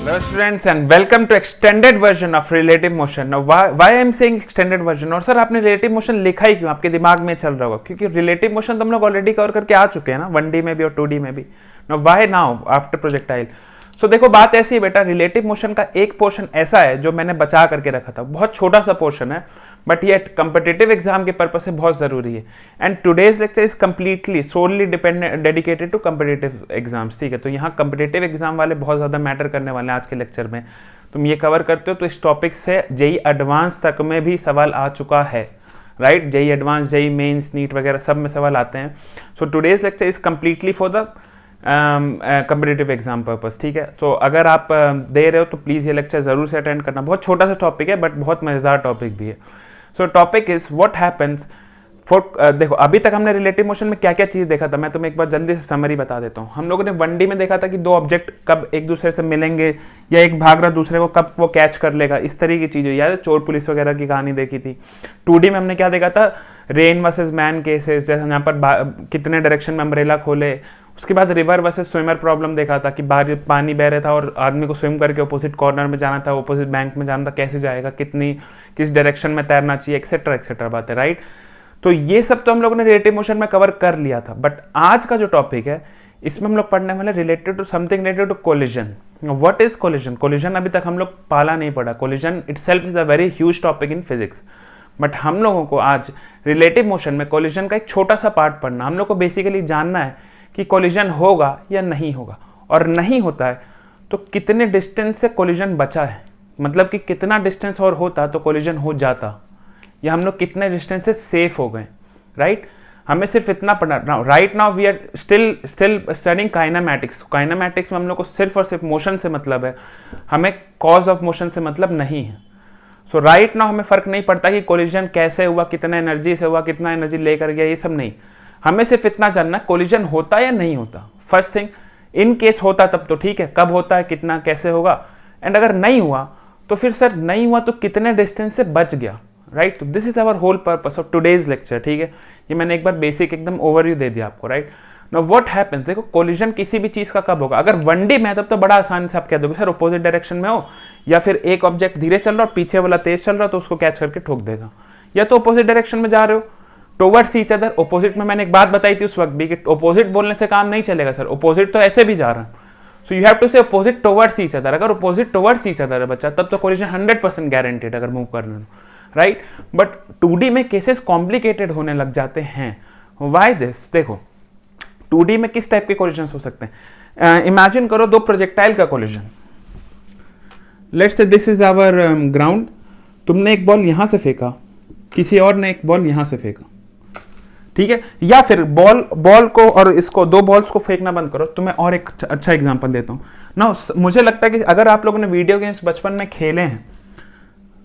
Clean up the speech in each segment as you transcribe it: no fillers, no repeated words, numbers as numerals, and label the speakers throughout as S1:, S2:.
S1: Hello students and welcome to extended version of relative motion. Now why I am saying extended version? और sir आपने relative motion लिखा ही क्यों? आपके दिमाग में चल रहा होगा क्योंकि relative motion तो हम लोग ऑलरेडी कवर करके आ चुके हैं ना 1D में भी और 2D में भी. Now why now after projectile? So देखो बात ऐसी है बेटा, रिलेटिव मोशन का एक पोर्शन ऐसा है जो मैंने बचा करके रखा था, बहुत छोटा सा पोर्शन है बट ये कंपिटिटिव एग्जाम के पर्पज से बहुत जरूरी है. And today's lecture is completely solely dedicated to competitive exams. ठीक है, तो यहाँ कंपिटिटिव एग्जाम वाले बहुत ज़्यादा मैटर करने वाले हैं आज के लेक्चर में. तुम ये कवर करते हो तो इस टॉपिक से जेई एडवांस तक में भी सवाल आ चुका है, right. JEE advance, JEE mains, NEET वगैरह सब में सवाल आते हैं. So today's lecture is completely for the competitive exam purpose. ठीक है, तो अगर आप दे रहे हो तो प्लीज़ ये लेक्चर ज़रूर से अटेंड करना. बहुत छोटा सा टॉपिक है बट बहुत मज़ेदार टॉपिक भी है. सो topic is what happens for. देखो अभी तक हमने रिलेटिव मोशन में क्या क्या चीज़ देखा था, मैं तुम्हें एक बार जल्दी से समरी बता देता हूँ. हम लोगों ने 1D में देखा था कि दो ऑब्जेक्ट कब एक दूसरे से मिलेंगे या एक भाग रहा दूसरे को कब वो कैच कर लेगा, इस तरह की चीज़ें. याद है चोर पुलिस वगैरह की कहानी देखी थी. 2D में हमने क्या देखा था, रेन वर्सेस मैन केसेस, जैसे यहाँ पर कितने डायरेक्शन में अम्ब्रेला खोले. उसके बाद रिवर वर्सेस स्विमर प्रॉब्लम देखा था कि बाहर पानी बह रहा था और आदमी को स्विम करके अपोजिट कॉर्नर में जाना था, अपोजिट बैंक में जाना था, कैसे जाएगा, किस डायरेक्शन में तैरना चाहिए, एक्सेट्रा एक्सेट्रा बात है, राइट. तो ये सब तो हम लोगों ने रिलेटिव मोशन में कवर कर लिया था. बट आज का जो टॉपिक है इसमें हम लोग पढ़ने वाले related to something related to collision. What is collision? Collision अभी तक हम लोग पाला नहीं पड़ा. Collision itself is a very huge topic in physics. But हम लोगों को आज रिलेटिव मोशन में कोलिजन का एक छोटा सा पार्ट पढ़ना. हम लोग को बेसिकली जानना है कि कोलिजन होगा या नहीं होगा, और नहीं होता है तो कितने डिस्टेंस से कोलिजन बचा है, मतलब कि कितना डिस्टेंस और होता तो कोलिजन हो जाता, या हम लोग कितने डिस्टेंस से सेफ हो गए, राइट. हमें सिर्फ इतना पढ़ना. Right now we are still studying kinematics. Kinematics में हम लोग को सिर्फ और सिर्फ मोशन से मतलब है, हमें कॉज ऑफ मोशन से मतलब नहीं है. सो राइट नाउ हमें फर्क नहीं पड़ता कि कोलिजन कैसे हुआ, कितना एनर्जी से हुआ, कितना एनर्जी लेकर गया, ये सब नहीं. हमें सिर्फ इतना जानना कोलिजन होता या नहीं होता. फर्स्ट थिंग, इन केस होता तब तो ठीक है, कब होता है, कितना, कैसे होगा. एंड अगर नहीं हुआ तो फिर सर नहीं हुआ तो कितने डिस्टेंस से बच गया, राइट. तो this is our whole purpose of today's lecture. ठीक है, ये मैंने एक बार बेसिक एकदम ओवरव्यू दे दिया आपको, राइट. नाउ व्हाट हैपेंस, देखो कोलिजन किसी भी चीज का कब होगा. अगर 1D में तब तो बड़ा आसान से आप कह दोगे सर अपोजिट डायरेक्शन में हो, या फिर एक ऑब्जेक्ट धीरे चल रहा और पीछे वाला तेज चल रहा तो उसको कैच करके ठोक देगा, या तो अपोजिट डायरेक्शन में जा रहे हो टुवर्ड्स ईच अदर. ओपोजिट में मैंने एक बात बताई थी उस वक्त भी कि ओपोजिट बोलने से काम नहीं चलेगा सर, ओपोजिट तो ऐसे भी जा रहा है. सो यू हैव टू से ओपोजिट टुवर्ड्स ईच अदर. अगर ओपोजिट टुवर्ड्स ईच अदर है बच्चा तब तो कोलिजन 100% गारंटेड अगर मूव करना, राइट. बट 2D में केसेस कॉम्प्लिकेटेड होने लग जाते हैं. Why this? देखो 2D में किस टाइप के कोलिजन हो सकते हैं. इमेजिन करो दो प्रोजेक्टाइल का collision. Let's say this is our ground. तुमने एक बॉल यहां से फेंका, किसी और ने एक बॉल यहां से फेंका, ठीक है. या फिर बॉल को और इसको, दो बॉल्स को फेंकना बंद करो. तुम्हें और एक अच्छा एग्जांपल देता हूं ना. मुझे लगता है कि अगर आप लोगों ने वीडियो गेम्स बचपन में खेले हैं,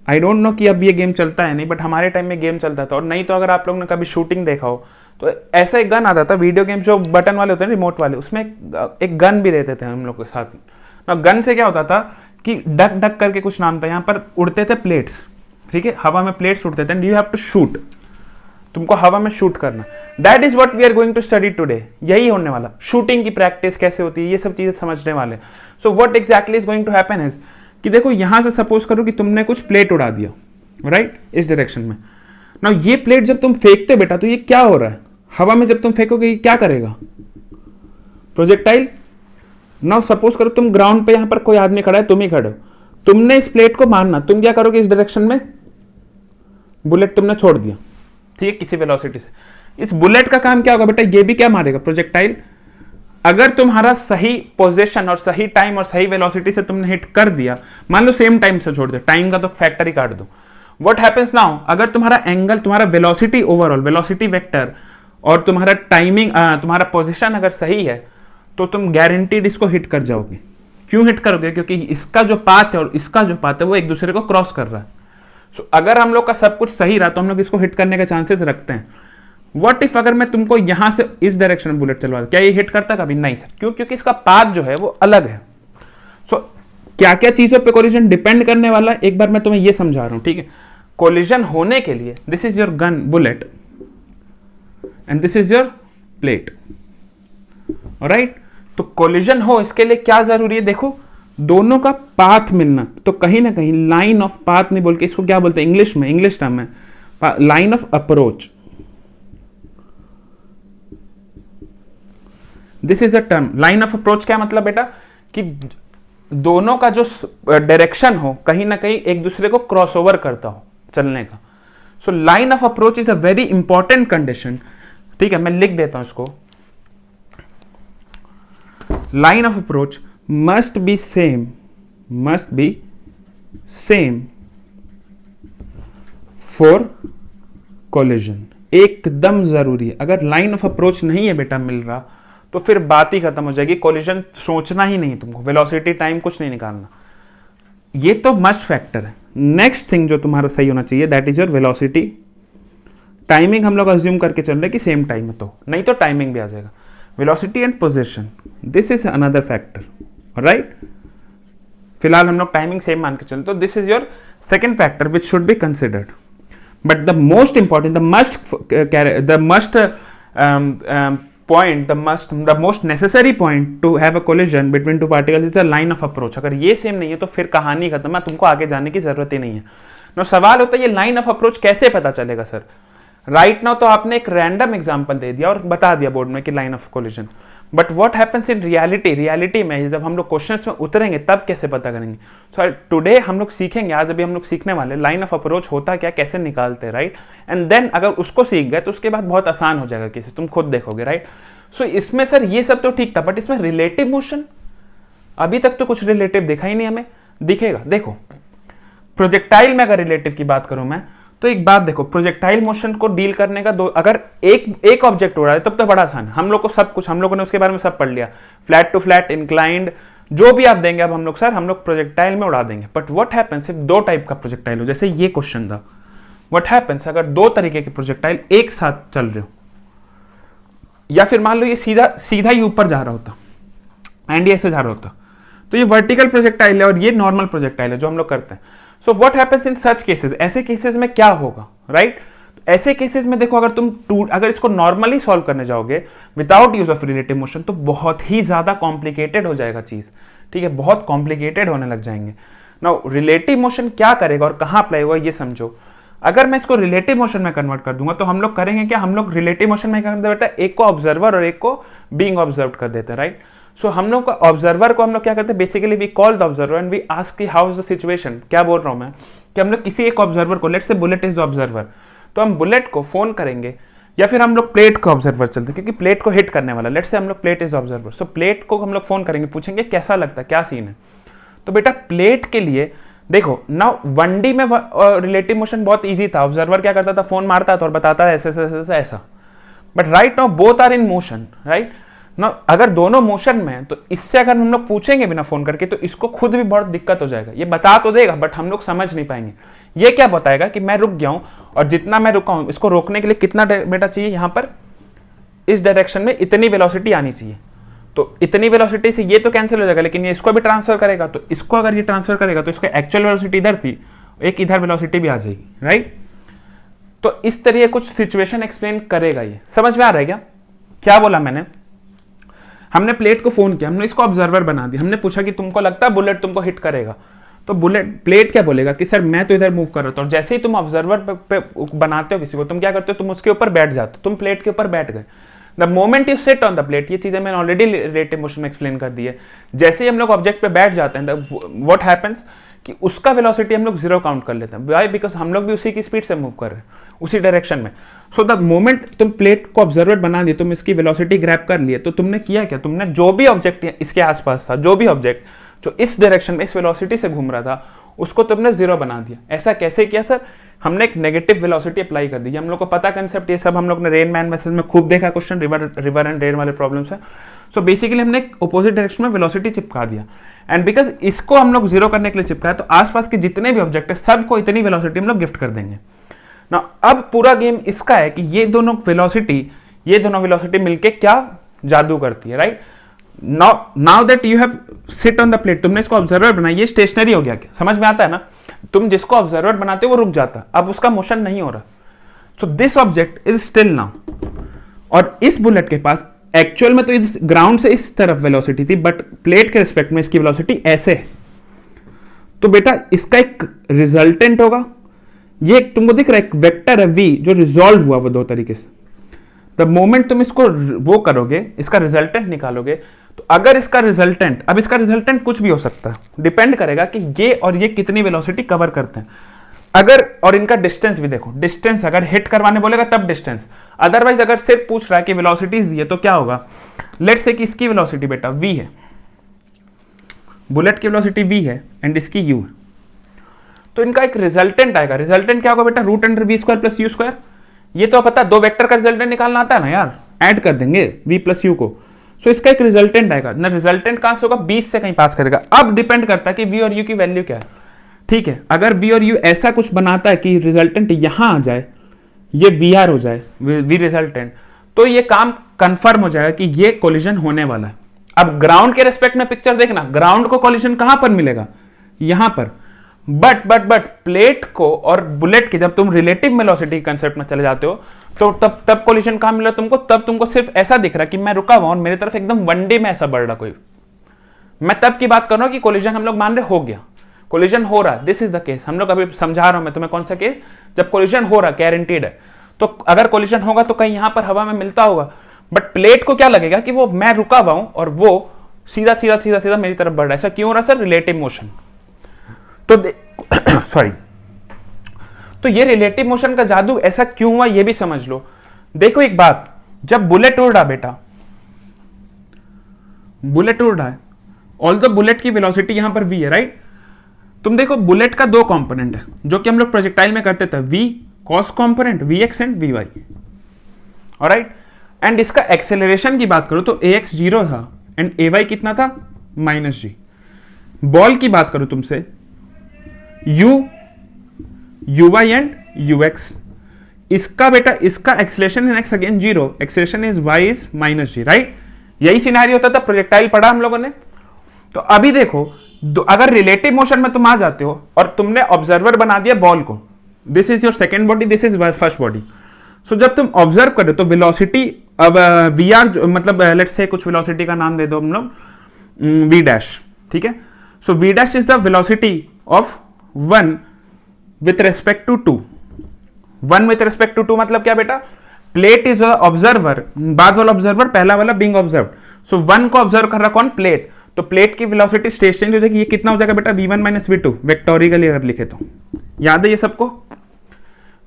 S1: आई डोंट नो कि अब ये गेम चलता है नहीं, बट हमारे टाइम में गेम चलता था. और नहीं तो अगर आप लोगों ने कभी शूटिंग देखा हो तो ऐसा एक गन आता था, वीडियो गेम्स जो बटन वाले होते हैं, रिमोट वाले, उसमें एक गन भी देते थे हम लोग के साथ में. गन से क्या होता था कि डक डक करके कुछ नाम था, यहाँ पर उड़ते थे प्लेट्स, ठीक है, हवा में प्लेट्स उड़ते थे. And you have to shoot, तुमको हवा में शूट करना. That is what we are going to study today. यही होने वाला, शूटिंग की प्रैक्टिस कैसे होती है, ये सब चीजें समझने वाले. So what exactly is going to happen is कि देखो यहां से सपोज करो कि तुमने कुछ प्लेट उड़ा दिया, राइट, इस डायरेक्शन में. नाउ ये प्लेट जब तुम फेंकते बेटा तो ये क्या हो रहा है, हवा में जब तुम फेंकोगे ये क्या करेगा, प्रोजेक्टाइल. नाउ सपोज करो तुम ग्राउंड पे, यहां पर कोई आदमी खड़ा है, तुम ही खड़े हो, तुमने इस प्लेट को मारना, तुम क्या करोगे, इस डायरेक्शन में बुलेट तुमने छोड़ दिया, ठीक है, किसी वेलोसिटी से. इस बुलेट का काम क्या होगा बेटा, ये भी क्या मारेगा, प्रोजेक्टाइल. अगर तुम्हारा सही पोजीशन और सही टाइम और सही वेलोसिटी से तुमने हिट कर दिया, मान लो सेम टाइम से छोड़ दो, टाइम का तो फैक्टर ही काट दो. व्हाट हैपेंस नाउ, अगर तुम्हारा एंगल, तुम्हारा वेलोसिटी, ओवरऑल वेलोसिटी वेक्टर और तुम्हारा टाइमिंग, तुम्हारा पोजीशन अगर सही है तो तुम गारंटीड इसको हिट कर जाओगे. क्यों हिट करोगे, क्योंकि इसका जो पाथ है और इसका जो पाथ है वो एक दूसरे को क्रॉस कर रहा है. सो अगर हम लोग का सब कुछ सही रहा तो हम लोग इसको हिट करने के चांसेस रखते हैं. व्हाट इफ अगर मैं तुमको यहां से इस डायरेक्शन में बुलेट चलवा दूं, क्या ये हिट करता कभी? नहीं सर. क्यों? क्योंकि इसका पाथ जो है वो अलग है. सो क्या क्या चीजों पे कोलिजन डिपेंड करने वाला है, एक बार मैं तुम्हें ये समझा रहा हूं, ठीक है. कोलिजन होने के लिए this is your gun bullet and this is your plate, right. तो कोलिजन हो इसके लिए क्या जरूरी है, देखो दोनों का पाथ मिलना, तो कहीं ना कहीं लाइन ऑफ पाथ नहीं बोल के इसको क्या बोलते हैं इंग्लिश में, इंग्लिश टर्म है line of approach. This is a term line of approach. क्या मतलब बेटा कि दोनों का जो डायरेक्शन हो कहीं ना कहीं एक दूसरे को क्रॉस ओवर करता हो चलने का। So line of approach is a very important condition. ठीक है, मैं लिख देता हूं इसको। Line of approach must be same for collision। एकदम जरूरी है। अगर लाइन ऑफ अप्रोच नहीं है बेटा मिल रहा तो फिर बात ही खत्म हो जाएगी, कोलिजन सोचना ही नहीं तुमको, वेलोसिटी टाइम कुछ नहीं निकालना। ये तो मस्ट फैक्टर है। नेक्स्ट थिंग जो तुम्हारा सही होना चाहिए that is your velocity. Timing हम लोग अज्यूम करके चल रहे कि सेम टाइम है, तो नहीं तो टाइमिंग भी आ जाएगा। Velocity and position, this is another factor, right. फिलहाल हम लोग टाइमिंग सेम मान के चलते, तो this is your second factor which should be considered. But the most important, the must point, the most necessary point to have a collision between two particles is the line of approach। अगर ये same नहीं है तो फिर कहानी खत्म है, तुमको आगे जाने की जरूरत ही नहीं है। नो सवाल होता है ये लाइन ऑफ अप्रोच कैसे पता चलेगा सर। राइट नाउ तो आपने एक रैंडम एग्जांपल दे दिया और बता दिया बोर्ड में कि line of collision, but what happens in reality, reality में जब हम लोग क्वेश्चंस में उतरेंगे तब कैसे पता करेंगे। सो टुडे हम लोग सीखेंगे, आज अभी हम लोग सीखने वाले लाइन ऑफ अप्रोच होता क्या, कैसे निकालते हैं, राइट। एंड देन अगर उसको सीख गए तो उसके बाद बहुत आसान हो जाएगा कैसे, तुम खुद देखोगे, राइट। सो इसमें सर ये सब तो ठीक था, बट इसमें रिलेटिव मोशन अभी तक तो कुछ रिलेटिव दिखा ही नहीं हमें। दिखेगा, देखो प्रोजेक्टाइल में अगर रिलेटिव की बात करूं मैं तो एक बात देखो, प्रोजेक्टाइल मोशन को डील करने का दो, अगर एक ऑब्जेक्ट उड़ा है तब तो बड़ा आसान, हम लोग को सब कुछ, हम लोगों ने उसके बारे में सब पढ़ लिया, फ्लैट टू फ्लैट, इंक्लाइंड, जो भी आप देंगे अब हम लोग सर हम लोग प्रोजेक्टाइल में उड़ा देंगे। बट व्हाट हैपेंस इफ दो टाइप का प्रोजेक्टाइल हो, जैसे ये क्वेश्चन था, व्हाट हैपेंस अगर दो तरीके के प्रोजेक्टाइल एक साथ चल रहे हो, या फिर मान लो ये सीधा सीधा ही ऊपर जा रहा होता एंड ये ऐसे जा रहा होता, तो ये वर्टिकल प्रोजेक्टाइल है और ये नॉर्मल प्रोजेक्टाइल है जो हम लोग करते हैं। So what happens in such cases, ऐसे केसेस में क्या होगा, राइट। ऐसे केसेस में देखो, अगर इसको नॉर्मली सॉल्व करने जाओगे without use of relative motion तो बहुत ही ज्यादा कॉम्प्लिकेटेड हो जाएगा चीज, ठीक है, बहुत कॉम्प्लिकेटेड होने लग जाएंगे। नाउ रिलेटिव मोशन क्या करेगा और कहां अप्लाई होगा ये समझो। अगर मैं इसको रिलेटिव मोशन में कन्वर्ट कर दूंगा तो हम लोग करेंगे क्या, हम लोग रिलेटिव मोशन में क्या करते हैं बेटा, एक को ऑब्जर्वर और एक को बीइंग ऑब्जर्व कर देते हैं, राइट। सो हम लोग ऑब्जर्वर को हम लोग क्या करते हैं, basically we call the observer and we ask कि हाउ इज द सिचुएशन। क्या बोल रहा हूं मैं कि हम लोग किसी एक ऑब्जर्वर को, let's say bullet is the observer, तो हम बुलेट को फोन करेंगे या फिर हम लोग प्लेट को ऑब्जर्वर चलते हैं क्योंकि प्लेट को हिट करने वाला, लेट्स से हम लोग plate is observer, so plate को हम लोग फोन करेंगे, पूछेंगे कैसा लगता है, क्या सीन है। तो बेटा प्लेट के लिए देखो नाउ 1D में रिलेटिव मोशन बहुत इजी था, ऑब्जर्वर क्या करता था, फोन मारता था और बताता है ऐसा ऐसा ऐसा। But right now both are in motion, right. ना अगर दोनों मोशन में है तो इससे अगर हम लोग पूछेंगे बिना फोन करके तो इसको खुद भी बहुत दिक्कत हो जाएगा। ये बता तो देगा बट हम लोग समझ नहीं पाएंगे। ये क्या बताएगा कि मैं रुक गया हूं और जितना मैं रुका हूं इसको रोकने के लिए कितना बेटा चाहिए, यहां पर इस डायरेक्शन में इतनी वेलोसिटी आनी चाहिए, तो इतनी वेलोसिटी से ये तो कैंसिल हो जाएगा, लेकिन ये इसको भी ट्रांसफर करेगा, तो इसको अगर ये ट्रांसफर करेगा तो इसको एक्चुअल वेलोसिटी इधर थी, एक इधर वेलोसिटी भी आ जाएगी, राइट। तो इस तरह कुछ सिचुएशन एक्सप्लेन करेगा। ये समझ में आ रहा है क्या, क्या बोला मैंने। हमने प्लेट को फोन किया, हमने इसको ऑब्जर्वर बना दिया, हमने पूछा कि तुमको लगता है बुलेट तुमको हिट करेगा, तो प्लेट क्या बोलेगा कि सर मैं तो इधर मूव कर रहा था, और जैसे ही तुम ऑब्जर्वर पे बनाते हो किसी को, तुम क्या करते हो, तुम उसके ऊपर बैठ जाते हो, तुम प्लेट के ऊपर बैठ गए। The moment you sit on the plate, ये चीजें मैंने ऑलरेडी रिलेटिव मोशन में एक्सप्लेन कर दी है। जैसे ही हम लोग ऑब्जेक्ट पे बैठ जाते हैं व्हाट हैपेंस कि उसका वेलोसिटी हम लोग जीरो काउंट कर लेते हैं। वाई, बिकॉज हम लोग भी उसी की स्पीड से मूव कर रहे हैं, उसी डायरेक्शन में। सो द मोमेंट तुम प्लेट को ऑब्जर्वर बना दिए, तुम इसकी वेलोसिटी ग्रैब कर लिए, तो तुमने किया क्या, तुमने जो भी ऑब्जेक्ट इसके आसपास था, जो भी ऑब्जेक्ट जो इस डायरेक्शन में इस वेलोसिटी से घूम रहा था, उसको तुमने जीरो बना दिया। ऐसा कैसे किया सर, हमने एक नेगेटिव वेलोसिटी अप्लाई कर दी। हम लोग को पता कंसेप्ट, ये सब हम लोग ने रेन मैन मैसेज में खूब देखा क्वेश्चन, रिवर एंड रेन वाले प्रॉब्लम्स है। सो बेसिकली हमने एक अपोजिट डायरेक्शन में वेलोसिटी चिपका दिया, एंड बिकॉज इसको हम लोग जीरो करने के लिए चिपकाया, तो आसपास के जितने भी ऑब्जेक्ट है सबको इतनी वेलोसिटी हम लोग गिफ्ट कर देंगे ना। अब पूरा गेम इसका है कि ये दोनों वेलोसिटी मिलके क्या जादू करती है, right. Now that you have sit on the plate, तुमने इसको ऑब्जर्वर बनाया, ये स्टेशनरी हो गया, क्या समझ में आता है ना। तुम जिसको ऑब्जर्वर बनाते हो वो रुक जाता, अब उसका मोशन नहीं हो रहा। So this object is still now, और इस बुलेट के पास एक्चुअल में तो इस ग्राउंड से इस तरफ वेलोसिटी थी, बट प्लेट के रिस्पेक्ट में इसकी वेलोसिटी ऐसे है। तो बेटा इसका एक रिजल्टेंट होगा, ये तुमको दिख रहा है एक वेक्टर है v जो रिजॉल्व हुआ वो दो तरीके से। द मोमेंट तुम इसको वो करोगे, इसका रिजल्टेंट निकालोगे, तो अगर इसका रिजल्टेंट, अब इसका रिजल्टेंट कुछ भी हो सकता है, डिपेंड करेगा कि ये और ये कितनी वेलोसिटी कवर करते हैं। अगर और इनका डिस्टेंस भी देखो, डिस्टेंस अगर हिट करवाने बोलेगा तब डिस्टेंस, अदरवाइज अगर सिर्फ पूछ रहा है कि वेलोसिटीज दी है तो क्या होगा। लेट्स से कि इसकी वेलोसिटी बेटा v है, बुलेट की वेलोसिटी v है एंड इसकी u है, तो इनका एक रिजल्टेंट आएगा। रिजल्टेंट क्या होगा बेटा, root under v square plus u square. ये तो पता, दो वेक्टर का रिजल्टेंट निकालना आता है ना यार, ऐड कर देंगे v प्लस यू को, सो इसका एक रिजल्टेंट आएगा ना। रिजल्टेंट कहां से होगा, 20 से कहीं पास करेगा। अब डिपेंड करता है कि v और u की वैल्यू क्या है, ठीक है। अगर v और u ऐसा कुछ बनाता है कि रिजल्टेंट यहां आ जाए, ये वी हो जाए, वी रिजल्टेंट, तो ये काम कंफर्म हो जाएगा कि ये कोलिजन होने वाला है। अब ग्राउंड के रेस्पेक्ट में पिक्चर देखना, ग्राउंड को कोलिजन कहां पर मिलेगा, यहां पर। बट प्लेट को और बुलेट के जब तुम रिलेटिव वेलोसिटी कंसेप्ट में चले जाते हो तो तब कोलिजन कहां मिला तुमको, तब तुमको सिर्फ ऐसा दिख रहा कि मैं रुका हुआ और मेरी तरफ एकदम वनडे में ऐसा बढ़ रहा कोई। मैं तब की बात कर रहा हूं कि कोलिजन हम लोग मान रहे हो गया, कोलिजन हो रहा, दिस इज द केस। हम लोग अभी समझा रहा हूं मैं तुम्हें कौन सा केस, जब कोलिजन हो रहा गारंटीड है। तो अगर कोलिजन होगा तो कहीं यहां पर हवा में मिलता होगा, बट प्लेट को क्या लगेगा कि वो मैं रुका हुआ हूं और वो सीधा सीधा सीधा सीधा मेरी तरफ बढ़ रहा है। ऐसा क्यों हो रहा सर, रिलेटिव मोशन। तो सॉरी, तो ये रिलेटिव मोशन का जादू ऐसा क्यों हुआ ये भी समझ लो। देखो एक बात, जब बुलेट उड़ रहा बेटा, बुलेट उड़ रहा है, ऑल्दो बुलेट की वेलोसिटी यहां पर v है, राइट। तुम देखो बुलेट का दो कंपोनेंट है जो कि हम लोग प्रोजेक्टाइल में करते थे, v cos component vx and vy, alright. And इसका एक्सेलरेशन की बात करो तो ax 0 था एंड ay कितना था, -g। बॉल की बात करो तुमसे, uy एंड ux, इसका बेटा इसका acceleration in x again 0, acceleration is y is -g, right. यही सिनेरियो होता था, प्रोजेक्टाइल पढ़ा हम लोगों ने। तो अभी देखो, अगर रिलेटिव मोशन में तुम आ जाते हो और तुमने ऑब्जर्वर बना दिया बॉल को, this is your second body, this is first body. So जब तुम ऑब्जर्व करो तो वेलोसिटी, अब वी आर मतलब लेट्स से कुछ वेलोसिटी का नाम दे दो हम लोग, वी डैश, ठीक है। So v dash is the velocity of 1 with respect to 2। 1 with respect to 2 मतलब क्या बेटा, प्लेट इज ऑब्जर्वर, बाद वाला ऑब्जर्वर, पहला वाला बीइंग ऑब्जर्व। सो 1 को ऑब्जर्व कर रहा कौन, प्लेट। तो प्लेट की वेलोसिटी स्टेज चेंज हो जाएगी, ये कितना हो जाएगा बेटा, v1 माइनस v2, वेक्टोरिकली अगर लिखे तो याद है ये सबको,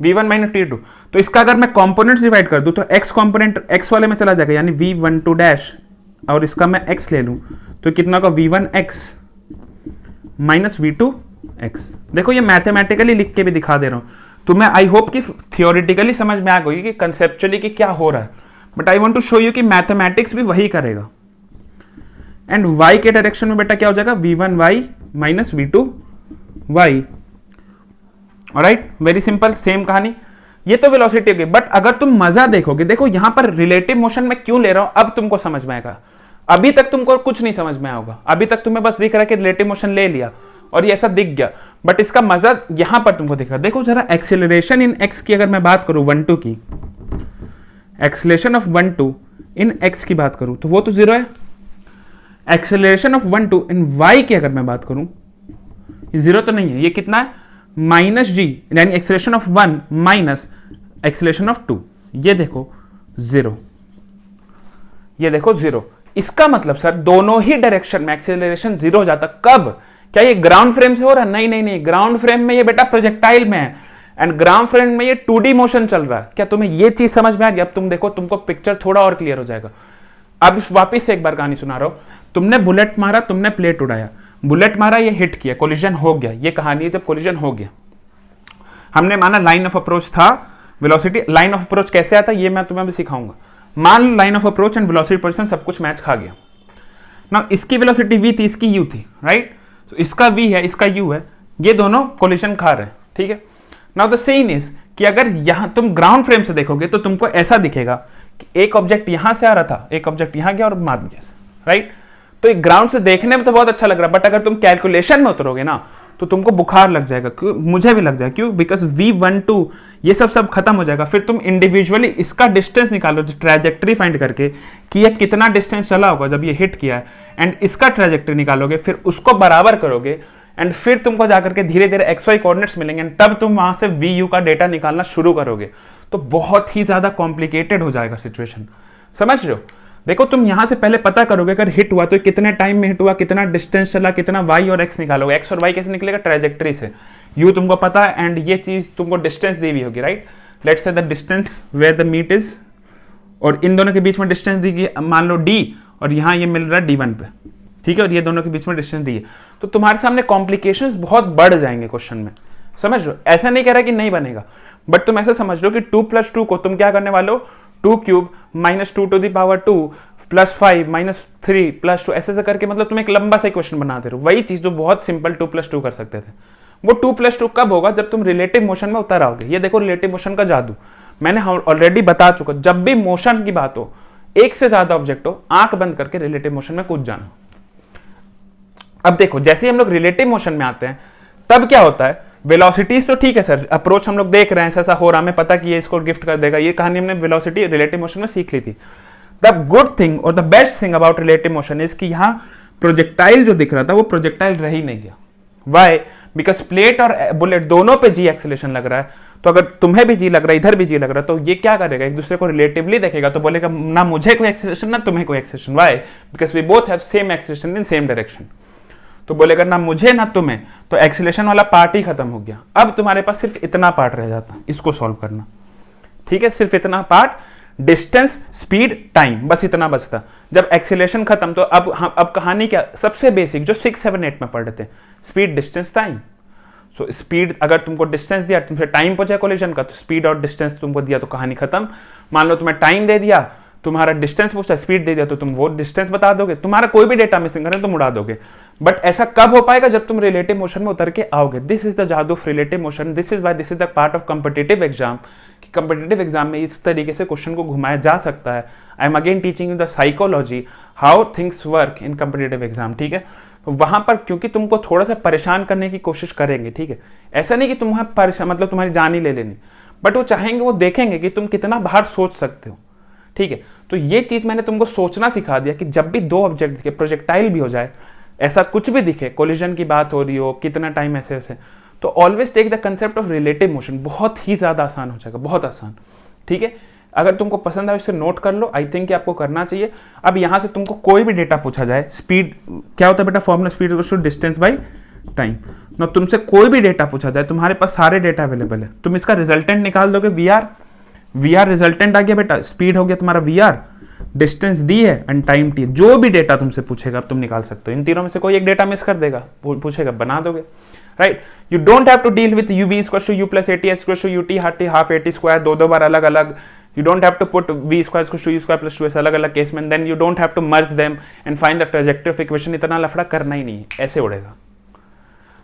S1: v1 माइनस t2। तो इसका अगर मैं कंपोनेंट्स डिवाइड कर दूं तो x कंपोनेंट x वाले में चला जाएगा, यानी v12 डैश, और इसका मैं x ले लूं तो कितना का v1x माइनस v2x। देखो ये मैथमेटिकली लिख के भी दिखा दे रहा हूं तुम्हें, आई होप कि थियोरिटिकली समझ में आ गई कि कंसेप्चुअली कि क्या हो रहा है, but I want to show you कि मैथमेटिक्स भी वही करेगा। एंड y के डायरेक्शन में बेटा क्या हो जाएगा, v1y minus v2y, alright, very simple, same कहानी। ये तो वेलोसिटी होगी, बट अगर तुम मजा देखोगे, देखो यहां पर रिलेटिव मोशन में क्यों ले रहा हूं, अब तुमको समझ में आएगा। अभी तक तुमको कुछ नहीं समझ में आएगा, अभी तक तुम्हें बस दिख रहा है कि रिलेटिव मोशन ले लिया और ये ऐसा दिख गया, बट इसका मजा यहां पर तुमको दिख रहा है। देखो जरा एक्सेलरेशन इन x की अगर मैं बात करूं 1-2 की, एक्सेलरेशन ऑफ 1-2 इन x की बात करूं तो वो तो 0 है। एक्सेलरेशन ऑफ 1-2 इन y की अगर मैं बात करूं, ये 0 तो नहीं है, ये कितना है, -g, यानी acceleration of 1 minus acceleration of 2, ये देखो 0, ये देखो 0। इसका मतलब सर दोनों ही डायरेक्शन में एक्सेलरेशन 0 हो जाता। कब, क्या ये ग्राउंड फ्रेम से हो रहा है, नहीं नहीं नहीं, ग्राउंड फ्रेम में ये बेटा प्रोजेक्टाइल में है एंड ग्राउंड फ्रेम में ये 2D मोशन चल रहा है। क्या तुम्हें ये चीज समझ में आ गई, अब तुम देखो तुमको पिक्चर थोड़ा और क्लियर हो जाएगा। अब वापिस से एक बार कहानी सुना रहा हूं, तुमने बुलेट मारा, तुमने प्लेट उड़ाया, बुलेट मारा, ये हिट किया, कोलिजन हो गया, ये कहानी है जब कोलिजन हो गया। हमने माना लाइन ऑफ अप्रोच था, वेलोसिटी, लाइन ऑफ अप्रोच कैसे आता है ये मैं तुम्हें भी सिखाऊंगा। मान line of approach and velocity position सब कुछ मैच खा गया ना, इसकी वेलोसिटी v थी, इसकी u थी, राइट। तो इसका v है, इसका u है, ये दोनों कोलिजन खा रहे हैं, ठीक है। नाउ द सेम इज कि अगर यहां तुम ग्राउंड फ्रेम से देखोगे तो तुमको ऐसा दिखेगा कि एक ऑब्जेक्ट यहां से आ रहा था, एक ऑब्जेक्ट यहां गया और मार दिया, राइट। तो एक ग्राउंड से देखने में तो बहुत अच्छा लग रहा है, बट अगर तुम कैलकुलेशन में उतरोगे ना तो तुमको बुखार लग जाएगा, क्यों? मुझे भी लग जाएगा, क्यों? बिकॉज V12 ये सब खत्म हो जाएगा। फिर तुम इंडिविजुअली इसका डिस्टेंस निकालो, ट्रैजेक्टरी फाइंड करके कि ये कितना डिस्टेंस चला होगा जब ये हिट किया है, एंड इसका ट्रैजेक्टरी निकालोगे, फिर उसको बराबर करोगे, एंड फिर तुमको जाकर के धीरे धीरे XY कोऑर्डिनेट्स मिलेंगे, तब तुम वहां से VU का डेटा निकालना शुरू करोगे। तो बहुत ही ज्यादा कॉम्प्लिकेटेड हो जाएगा सिचुएशन, समझ रहे हो? देखो तुम यहां से पहले पता करोगे अगर हिट हुआ तो कितने टाइम में हिट हुआ, कितना डिस्टेंस चला, कितना Y और X निकालोगे। X और Y कैसे निकलेगा? ट्रैजेक्टरी से। U तुमको पता है, एंड ये चीज तुमको डिस्टेंस दी हुई होगी, right? Let's say the distance where the meet is, और इन दोनों के बीच में डिस्टेंस दी गई मान लो D, और यहाँ ये मिल रहा है D1 पे, ठीक है, और ये दोनों के बीच में डिस्टेंस दी है। तो तुम्हारे सामने कॉम्प्लिकेशंस बहुत बढ़ जाएंगे क्वेश्चन में, समझ लो? ऐसा नहीं कह रहा कि नहीं बनेगा, बट तुम ऐसा समझ लो कि 2 + 2 को तुम क्या करने वाले हो, 2³ - 2 to the power 2 + 5 - 3 + 2 ऐसे करके, मतलब तुम एक लंबा सा क्वेश्चन बना दे रहे हो। वही चीज जो बहुत सिंपल 2 + 2 कर सकते थे, वो 2 + 2 कब होगा? जब तुम रिलेटिव मोशन में उतर आओगे। ये देखो रिलेटिव मोशन का जादू मैंने ऑलरेडी बता चुका। जब भी मोशन की बात हो, एक से ज्यादा ऑब्जेक्ट हो, आंख बंद करके रिलेटिव मोशन में कूद जाना। अब देखो जैसे ही हम लोग रिलेटिव मोशन में आते हैं तब क्या होता है, वेलोसिटीज तो ठीक है सर, अप्रोच हम लोग देख रहे हैं, ऐसा हो रहा, हमें पता कि ये इसको गिफ्ट कर देगा, ये कहानी हमने वेलोसिटी रिलेटिव मोशन में सीख ली थी। द गुड थिंग और the best thing about relative motion is कि यहाँ प्रोजेक्टाइल जो दिख रहा था वो प्रोजेक्टाइल रह ही नहीं गया। वाई? बिकॉज प्लेट और बुलेट दोनों पे G एक्सेलेरेशन लग रहा है, तो अगर तुम्हें भी G लग रहा है, इधर भी G लग रहा है, तो ये क्या करेगा, एक दूसरे को रिलेटिवली देखेगा, तो बोलेगा ना मुझे कोई एक्सेलेरेशन ना तुम्हें कोई acceleration. Why? Because we both have same acceleration in same direction. तो बोलेगा ना मुझे ना तुम्हें, तो एक्सीलरेशन वाला पार्ट ही खत्म हो गया। अब तुम्हारे पास सिर्फ इतना पार्ट रह जाता, इसको सॉल्व करना, ठीक है? सिर्फ इतना पार्ट, डिस्टेंस, स्पीड, टाइम, बस इतना बचता। जब एक्सीलरेशन खत्म तो अब कहानी क्या, सबसे बेसिक जो 6, 7, 8 में पढ़ रहे थे, speed, distance, time. So speed, अगर तुमको डिस्टेंस दिया, तुमसे टाइम पूछा कोलिजन का, तो स्पीड और डिस्टेंस तुमको दिया तो कहानी खत्म। मान लो तुम्हें टाइम दे दिया, तुम्हारा डिस्टेंस पूछा, स्पीड दे दिया, तो तुम वो डिस्टेंस बता दोगे, तुम्हारा कोई भी डेटा मिसिंग करे तुम उड़ा दोगे। बट ऐसा कब हो पाएगा? जब तुम रिलेटिव मोशन में उतर के आओगे। दिस इज द जादू of relative motion, this is the part of competitive exam, कि कॉम्पिटिटिव एग्जाम में इस तरीके से क्वेश्चन को घुमाया जा सकता है। I am again teaching you the psychology how things work in competitive exam, ठीक है? तो वहां पर क्योंकि तुमको थोड़ा सा परेशान करने की कोशिश करेंगे, ठीक है? ऐसा नहीं कि तुम्हें परेशान मतलब तुम्हारी जान ही ले लेनी, बट वो चाहेंगे, वो देखेंगे कि तुम कितना बाहर सोच सकते हो, ठीक है? तो ये चीज मैंने तुमको सोचना सिखा दिया कि जब भी दो ऑब्जेक्ट दिखे, प्रोजेक्टाइल भी हो जाए, ऐसा कुछ भी दिखे, कोलिजन की बात हो रही हो, कितना टाइम ऐसे ऐसे, तो always take the concept of relative motion. बहुत ही ज्यादा आसान हो जाएगा, बहुत आसान, ठीक है? अगर तुमको पसंद आए इसे नोट कर लो, आई थिंक आपको करना चाहिए। अब यहां से तुमको कोई भी डेटा पूछा जाए, स्पीड क्या होता है बेटा, formula speed equals to distance by time ना, तुमसे कोई भी डेटा पूछा जाए, तुम्हारे पास सारे डेटा अवेलेबल है, तुम इसका रिजल्टेंट निकाल दोगे, वीआर रिजल्टेंट आ गया बेटा, स्पीड हो गया तुम्हारा वीआर, डिस्टेंस डी है एंड टाइम टी। जो भी डेटा तुमसे पूछेगा अब तुम निकाल सकते हो। इन तीनों में से कोई एक डेटा मिस कर देगा, पूछेगा, बना दोगे, right? You don't have to deal with u v equals to u plus at equals to ut half at square, दो बार अलग अलग। You don't have to put v square equals to u square plus 2s अलग अलग case में, then you don't have to merge them and find the trajectory of equation। इतना लफड़ा करना ही नहीं है, ऐसे उड़ेगा।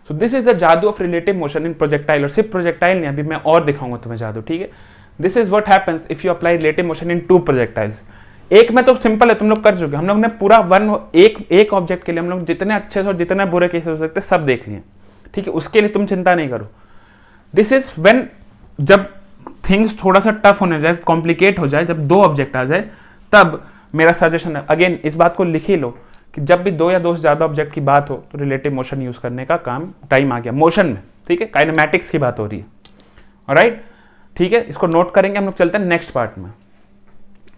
S1: So this is the जादू of relative motion in projectile। और सिर्फ प्रोजेक्टाइल नहीं, अभी मैं और दिखाऊंगा तुम्हें जादू, ठीक है? This is what happens if you apply relative motion in 2 projectiles। एक में तो सिंपल है, तुम लोग कर चुके, हम लोग ने पूरा एक ऑब्जेक्ट के लिए हम लोग जितने अच्छे से और जितने बुरे केस हो सकते सब देख लिए, ठीक है? उसके लिए तुम चिंता नहीं करो। दिस इज व्हेन, जब थिंग्स थोड़ा सा टफ होने जाए, कॉम्प्लिकेट हो जाए, जब दो ऑब्जेक्ट आ जाए, तब मेरा सजेशन है, अगेन इस बात को लिख ही लो कि जब भी दो या दो से ज्यादा ऑब्जेक्ट की बात हो तो रिलेटिव मोशन यूज करने का टाइम आ गया मोशन में, ठीक है? काइनेमैटिक्स की बात हो रही है, ऑलराइट, ठीक है? इसको नोट करेंगे, हम लोग चलते हैं नेक्स्ट पार्ट में।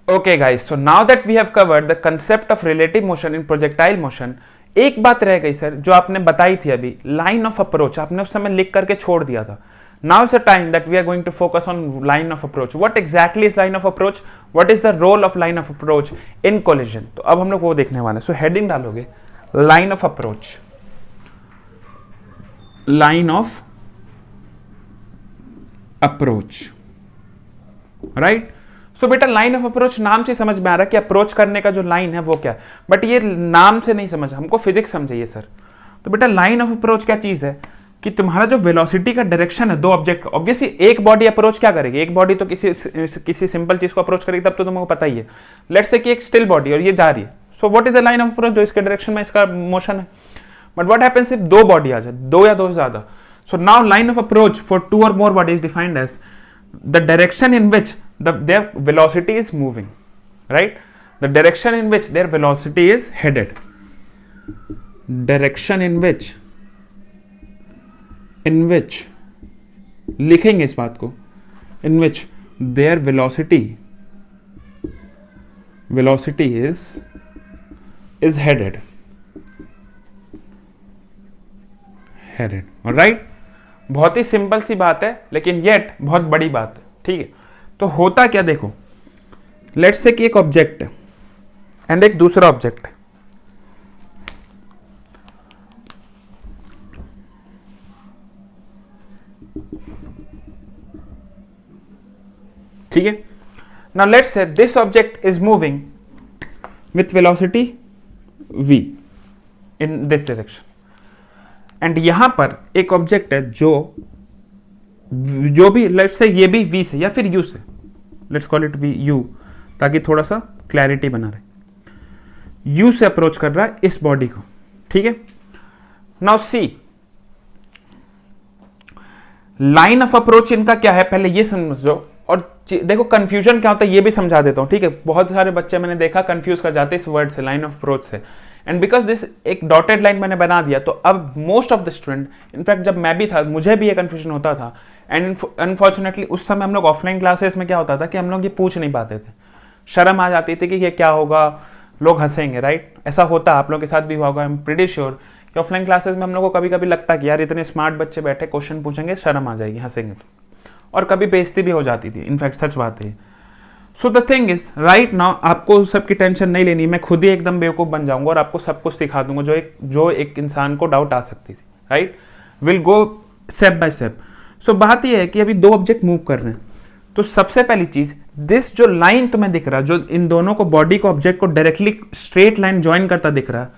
S1: Okay guys, so now that we have covered the concept of relative motion in projectile motion, एक बात रह गई सर जो आपने बताई थी अभी, लाइन ऑफ अप्रोच, आपने उस समय लिख करके छोड़ दिया था। Now is the time that we are going to focus on line of approach. What exactly is line of approach? What is the role of line of approach in collision? तो अब हम लोग वो देखने वाले हैं। So heading डालोगे line of approach, line of approach, right? So बेटा line of approach नाम से समझ में आ रहा है कि अप्रोच करने का जो लाइन है वो क्या है, बट ये नाम से नहीं समझ, हमको फिजिक्स समझिए सर। तो बेटा लाइन ऑफ अप्रोच क्या चीज है कि तुम्हारा जो वेलोसिटी का डायरेक्शन है दो ऑब्जेक्ट, ऑब्वियसली एक बॉडी अप्रोच क्या करेगी, एक बॉडी तो किसी सिंपल चीज को अप्रोच करेगी, तब तो तुमको पता ही है। लेट्स से कि एक स्टिल बॉडी और ये जा रही है, so what is the line of approach, जो इसके डायरेक्शन में इसका मोशन है। बट व्हाट हैपेंस इफ दो बॉडी आ जाए, दो या दो से ज्यादा. So now line of approach for two और more body is defined as the direction in which their velocity is moving, right? The direction in which their velocity is headed. Direction in which लिखेंगे इस बात को, in which their velocity is headed. Alright? बहुत ही simple सी बात है, लेकिन yet बहुत बड़ी बात है. ठीक है, तो होता क्या देखो, लेट्स से कि एक ऑब्जेक्ट है एंड एक दूसरा ऑब्जेक्ट है. ठीक है, now let's say this object is moving with velocity v in this direction, and यहां पर एक ऑब्जेक्ट है जो भी लेट्स से ये भी v से या फिर u से, लेट्स कॉल इट u ताकि थोड़ा सा क्लैरिटी बना रहे, u से अप्रोच कर रहा है इस बॉडी को. ठीक है, now see line of approach इनका क्या है, पहले ये समझो. और देखो कंफ्यूजन क्या होता है ये भी समझा देता हूं. ठीक है, बहुत सारे बच्चे मैंने देखा कंफ्यूज कर जाते इस वर्ड से, लाइन ऑफ अप्रोच से. एंड बिकॉज दिस एक डॉटेड लाइन मैंने बना दिया, तो अब most of the student, in fact जब मैं भी था मुझे भी ये कंफ्यूजन होता था. एंड अनफॉर्चुनेटली उस समय हम लोग ऑफलाइन क्लासेस में क्या होता था कि हम लोग ये पूछ नहीं पाते थे, शर्म आ जाती थी कि ये क्या होगा, लोग हंसेंगे. राइट, ऐसा होता आप लोगों के साथ भी हुआ होगा. आई एम प्रीटी श्योर कि ऑफलाइन क्लासेस में हम लोग को कभी कभी लगता कि यार इतने स्मार्ट बच्चे बैठे क्वेश्चन पूछेंगे, शर्म आ जाएगी, हंसेंगे तो. और कभी बेइज्जती भी हो जाती थी, इनफैक्ट सच बात है. So the thing is right now आपको सबकी टेंशन नहीं लेनी, मैं खुद ही एकदम बेवकूफ बन जाऊंगा और आपको सब कुछ सिखा दूंगा जो एक इंसान को डाउट आ सकती थी. Right, will go step by step. So बात यह है कि अभी दो ऑब्जेक्ट मूव कर रहे हैं, तो सबसे पहली चीज दिस जो लाइन तुम्हें दिख रहा है, जो इन दोनों को बॉडी को ऑब्जेक्ट को डायरेक्टली स्ट्रेट लाइन ज्वाइन करता दिख रहा है,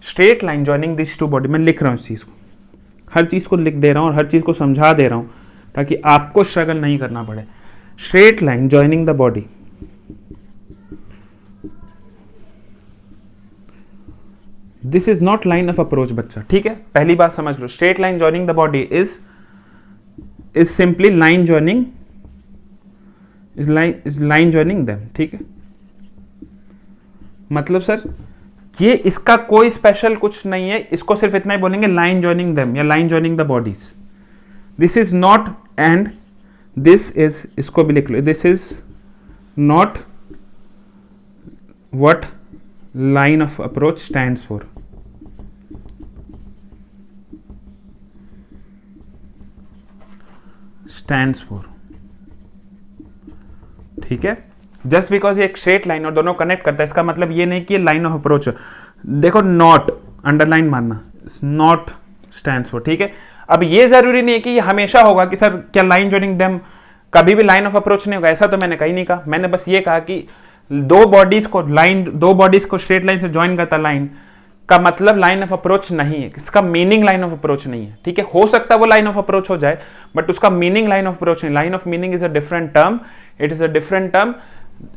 S1: straight line joining this two body. मैं लिख रहा हूं इस चीज को, हर चीज को लिख दे रहा हूं और हर चीज को समझा दे रहा हूं ताकि आपको स्ट्रगल नहीं करना पड़े. Straight line joining the body, this is not line of approach बच्चा. ठीक है, पहली बात समझ लो, straight line joining the body is simply line joining, is line joining them. ठीक है, मतलब सर ये इसका कोई स्पेशल कुछ नहीं है, इसको सिर्फ इतना ही बोलेंगे लाइन ज्वाइनिंग देम या line joining the bodies. This is not and this is, इसको भी लिख लो, this is not what line of approach stands for. Stands for, ठीक है, जस्ट बिकॉज ये एक स्ट्रेट लाइन और दोनों कनेक्ट करता है, इसका मतलब ये नहीं कि ये लाइन ऑफ अप्रोच. देखो नॉट अंडरलाइन मानना, नॉट स्टैंड्स फॉर. ठीक है, अब ये जरूरी नहीं है कि ये हमेशा होगा कि सर क्या लाइन ज्वाइनिंग देम कभी भी लाइन ऑफ अप्रोच नहीं होगा, ऐसा तो मैंने कहीं नहीं कहा. मैंने बस ये कहा कि दो बॉडीज को स्ट्रेट लाइन से ज्वाइन करता लाइन का मतलब लाइन ऑफ अप्रोच नहीं है, इसका मीनिंग लाइन ऑफ अप्रोच नहीं है. ठीक है, हो सकता है वो लाइन ऑफ अप्रोच हो जाए बट उसका मीनिंग लाइन ऑफ अप्रोच नहीं. Line of meaning is a different term, it is a different term.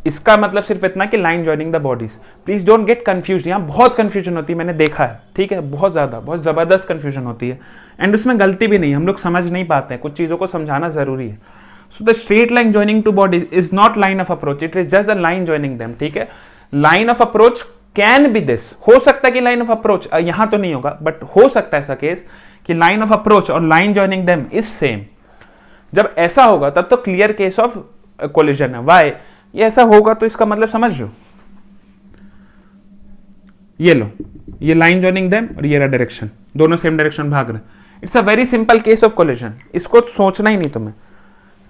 S1: इसका मतलब सिर्फ इतना कि line joining the bodies. Please don't get confuse, यहाँ बहुत कंफ्यूजन होती है, मैंने देखा है. ठीक है, बहुत ज्यादा, बहुत जबरदस्त कंफ्यूजन होती है एंड उसमें गलती भी नहीं, हम लोग समझ नहीं पाते हैं, कुछ चीजों को समझाना जरूरी है. So the straight line joining two bodies is not line of approach, it is just the line joining them. ठीक है, line of approach can be this, हो सकता है कि लाइन ऑफ अप्रोच यहां तो नहीं होगा बट हो सकता है ऐसा केस कि लाइन ऑफ अप्रोच और line joining them is same. जब ऐसा होगा तब तो क्लियर केस ऑफ कोलिजन है. व्हाई? ये ऐसा होगा तो इसका मतलब समझ लो, ये लो, ये लाइन ज्वाइनिंग देम और ये रहा डायरेक्शन, दोनों सेम डायरेक्शन भाग रहे हैं. It's a very simple case of collision, इसको सोचना ही नहीं तुम्हें.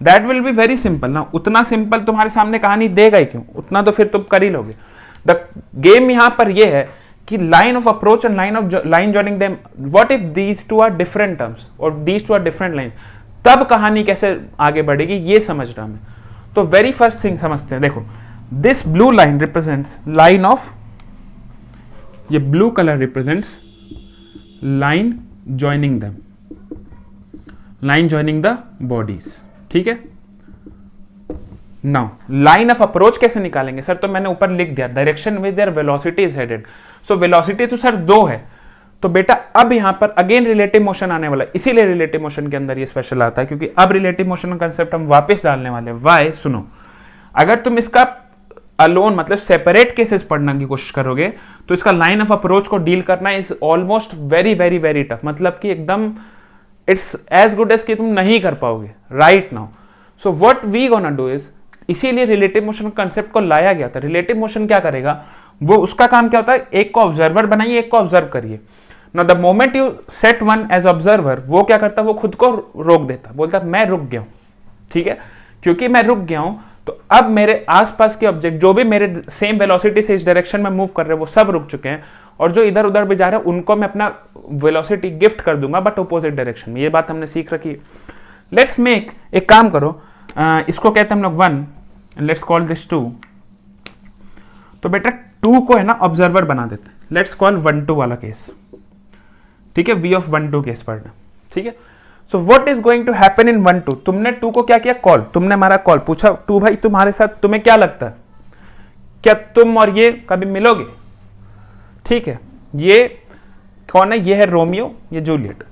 S1: That will be very simple ना. उतना सिंपल तुम्हारे सामने कहानी देगा ही क्यों, उतना तो फिर तुम कर ही लोगे. द गेम यहां पर यह है कि line of approach and line joining them, what if these two are different terms और these two are different line, तब कहानी कैसे आगे बढ़ेगी ये समझ रहा मैं. तो वेरी फर्स्ट थिंग समझते हैं. देखो this blue line represents line of, ये blue colour represents line joining them, line joining the bodies. ठीक है, नाउ लाइन ऑफ अप्रोच कैसे निकालेंगे सर? तो मैंने ऊपर लिख दिया, direction with their velocity is headed. So velocity तो सर दो है, तो बेटा अब यहां पर अगेन रिलेटिव मोशन आने वाला है, इसीलिए रिलेटिव मोशन के अंदर ये स्पेशल आता है, क्योंकि अब रिलेटिव मोशन का कंसेप्ट हम वापस डालने वाले हैं। वाई, सुनो, अगर तुम इसका अलोन मतलब सेपरेट केसेस पढ़ने की कोशिश करोगे तो इसका लाइन ऑफ अप्रोच को डील करना is almost very very very tough, मतलब कि एकदम इट्स एज गुड एज कि तुम नहीं कर पाओगे right now. So what we gonna do is, इसीलिए रिलेटिव मोशन कंसेप्ट को लाया गया था। रिलेटिव मोशन क्या करेगा, वो उसका काम क्या होता है, एक को ऑब्जर्वर बनाइए, एक को ऑब्जर्व करिए। Now the moment you set one as observer, वो क्या करता है, वो खुद को रोक देता, बोलता है मैं रुक गया हूं, ठीक है, क्योंकि मैं रुक गया हूं तो अब मेरे आसपास के ऑब्जेक्ट जो भी मेरे सेम वेलोसिटी से इस डायरेक्शन में मूव कर रहे हैं वो सब रुक चुके हैं, और जो इधर उधर भी जा रहे हैं उनको मैं अपना वेलोसिटी गिफ्ट कर दूंगा बट अपोजिट डायरेक्शन में। ये बात हमने सीख रखी। लेट्स मेक, एक काम करो, इसको कहते हैं हम लोग 1, लेट्स कॉल दिस 2। तो बेटा 2 को है ना ऑब्जर्वर बना देते हैं, लेट्स कॉल 1-2 वाला केस, ठीक है, V of 1-2 केस पढ़ना, ठीक है। So what is going to happen in 1-2, तुमने 2 को क्या किया, कॉल, तुमने मारा कॉल, पूछा 2 भाई तुम्हारे साथ तुम्हें क्या लगता है, क्या तुम और ये कभी मिलोगे, ठीक है। ये कौन है, ये है रोमियो, ये जूलियट,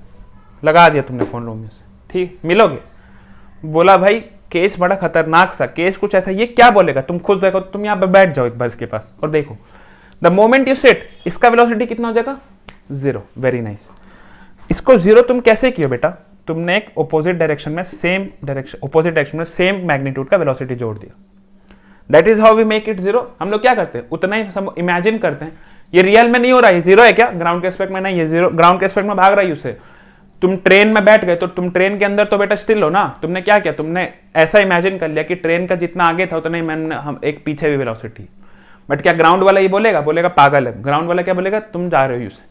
S1: लगा दिया तुमने फोन रोमियो से, ठीक, मिलोगे। बोला भाई केस बड़ा खतरनाक सा केस, कुछ ऐसा, ये क्या बोलेगा, तुम खुद देखो, तुम यहाँ पे बैठ जाओ एक बार इसके पास और देखो, द मोमेंट यू सिट, इसका वेलोसिटी कितना हो जाएगा, 0, वेरी नाइस। इसको 0 तुम कैसे किया बेटा, तुमने एक ऑपोजिट डायरेक्शन में सेम डायरेक्शन, ऑपोजिट डायरेक्शन में सेम मैग्नीट्यूड का वेलोसिटी जोड़ दिया, that is how we make it 0। हम लोग क्या करते हैं, उतना ही हम इमेजिन करते हैं, ये रियल में नहीं हो रहा है, 0 है क्या, ग्राउंड के एस्पेक्ट में नहीं है, 0 ग्राउंड के एस्पेक्ट में भाग रहा है उससे। तुम ट्रेन में बैठ गए तो तुम ट्रेन के अंदर तो बेटा स्टिल हो ना, तुमने क्या किया, तुमने ऐसा इमेजिन कर लिया कि ट्रेन का जितना आगे था उतना ही मैंने हम एक पीछे भी वेलोसिटी, बट क्या ग्राउंड वाला ये बोलेगा, बोलेगा पागल है, ग्राउंड वाला क्या बोलेगा, तुम जा रहे हो उससे।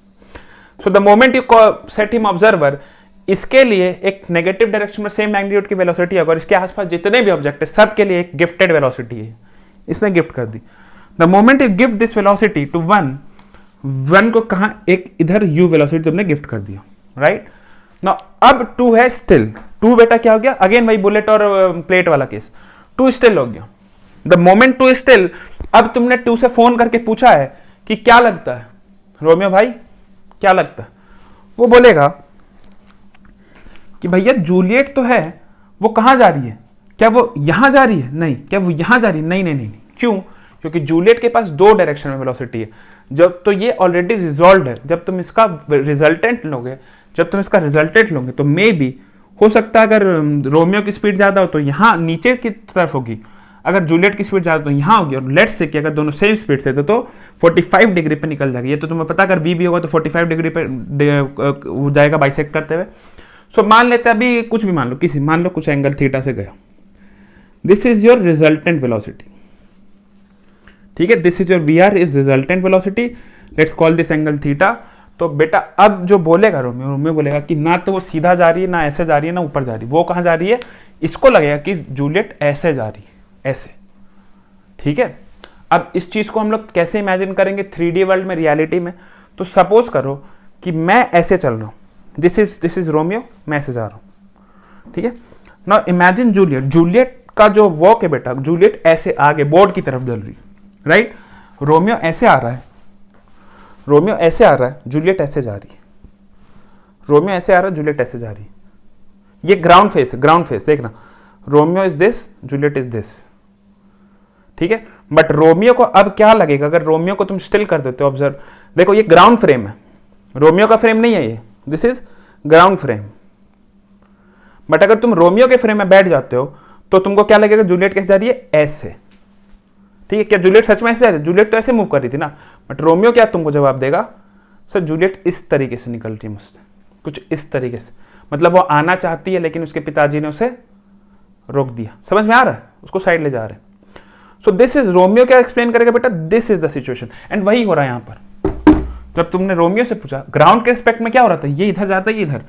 S1: So the moment you set him observer, इसके लिए एक नेगेटिव डायरेक्शन में सेम मैग्नीट्यूड की वेलोसिटी है और इसके आसपास जितने भी ऑब्जेक्ट है सबके लिए एक गिफ्टेड वेलोसिटी है, इसने गिफ्ट कर दी। The moment you gift this velocity to 1 को कहा एक इधर u वेलोसिटी तुमने गिफ्ट कर दिया, राइट नाउ। अब 2 है स्टिल, 2 बेटा क्या हो गया, अगेन वही बुलेट और प्लेट वाला केस, 2 स्टिल हो गया। द मोमेंट 2 स्टिल, अब तुमने 2 से फोन करके पूछा है कि क्या लगता है रोमियो भाई, क्या लगता है, वो बोलेगा कि भैया जूलियट तो है, वो कहां जा रही है, क्या वो यहां जा रही है, नहीं, क्या वो यहां जा रही है, नहीं नहीं नहीं, क्यों, क्योंकि जूलियट के पास 2 डायरेक्शन में वेलोसिटी है। जब तो ये ऑलरेडी रिजॉल्व है, जब तुम इसका रिजल्टेंट लोगे तो मे बी हो सकता है अगर रोमियो की स्पीड ज्यादा हो तो यहां नीचे की तरफ होगी, अगर जूलियट की स्पीड ज्यादा तो यहां होगी, और लेट्स से कि अगर दोनों सेम स्पीड से तो 45 डिग्री पे निकल जाएगी। ये तो तुम्हें पता, अगर वी होगा तो 45 डिग्री पे जाएगा बाइसेक्ट करते हुए। सो मान लेते हैं अभी कुछ भी मान लो, मान लो कुछ एंगल थीटा से गया, this is your resultant velocity, ठीक है, this is your v r is resultant velocity, let's call this angle theta. तो बेटा अब जो बोलेगा रोमियो बोलेगा कि ना तो वो सीधा जा रही है, ना ऐसे जा रही है, ना ऊपर जा रही है, वो कहां जा रही है, इसको लगेगा कि जूलियट ऐसे जा रही है, ऐसे, ठीक है। अब इस चीज को हम लोग कैसे इमेजिन करेंगे 3D वर्ल्ड में, रियलिटी में, तो सपोज करो कि मैं ऐसे चल रहा हूं, दिस इज रोमियो, मैं ऐसे जा रहा हूं, ठीक है। नाउ इमेजिन जूलियट का जो वॉक है बेटा, जूलियट ऐसे आगे बोर्ड की तरफ चल रही है, राइट, रोमियो ऐसे आ रहा है, जूलियट ऐसे जा रही है, रोमियो ऐसे आ रहा है, जूलियट ऐसे जा रही है, ये ग्राउंड फेस देखना, Romeo is this, Juliet is this, ठीक है। बट रोमियो को अब क्या लगेगा, अगर रोमियो को तुम स्टिल कर देते हो, ऑब्जर्व, देखो ये ग्राउंड फ्रेम है, रोमियो का फ्रेम नहीं है ये, this is ground frame. But अगर तुम रोमियो के फ्रेम में बैठ जाते हो तो तुमको क्या लगेगा, जूलियट कैसे जा रही है, ऐसे, ठीक है। क्या जूलियट सच में ऐसे जा रही है, जूलियट तो ऐसे मूव कर रही थी ना, बट रोमियो क्या तुमको जवाब देगा, सर जूलियट इस तरीके से निकल रही है मुझसे, कुछ इस तरीके से, मतलब वो आना चाहती है लेकिन उसके पिताजी ने उसे रोक दिया, समझ में आ रहा है, उसको साइड ले जा रहे हैं। सो दिस इज रोमियो क्या एक्सप्लेन करेगा बेटा, this is the situation, and वही हो रहा है यहां पर। जब तुमने रोमियो से पूछा ग्राउंड के एस्पेक्ट में क्या हो रहा था, ये इधर जाता है, ये इधर,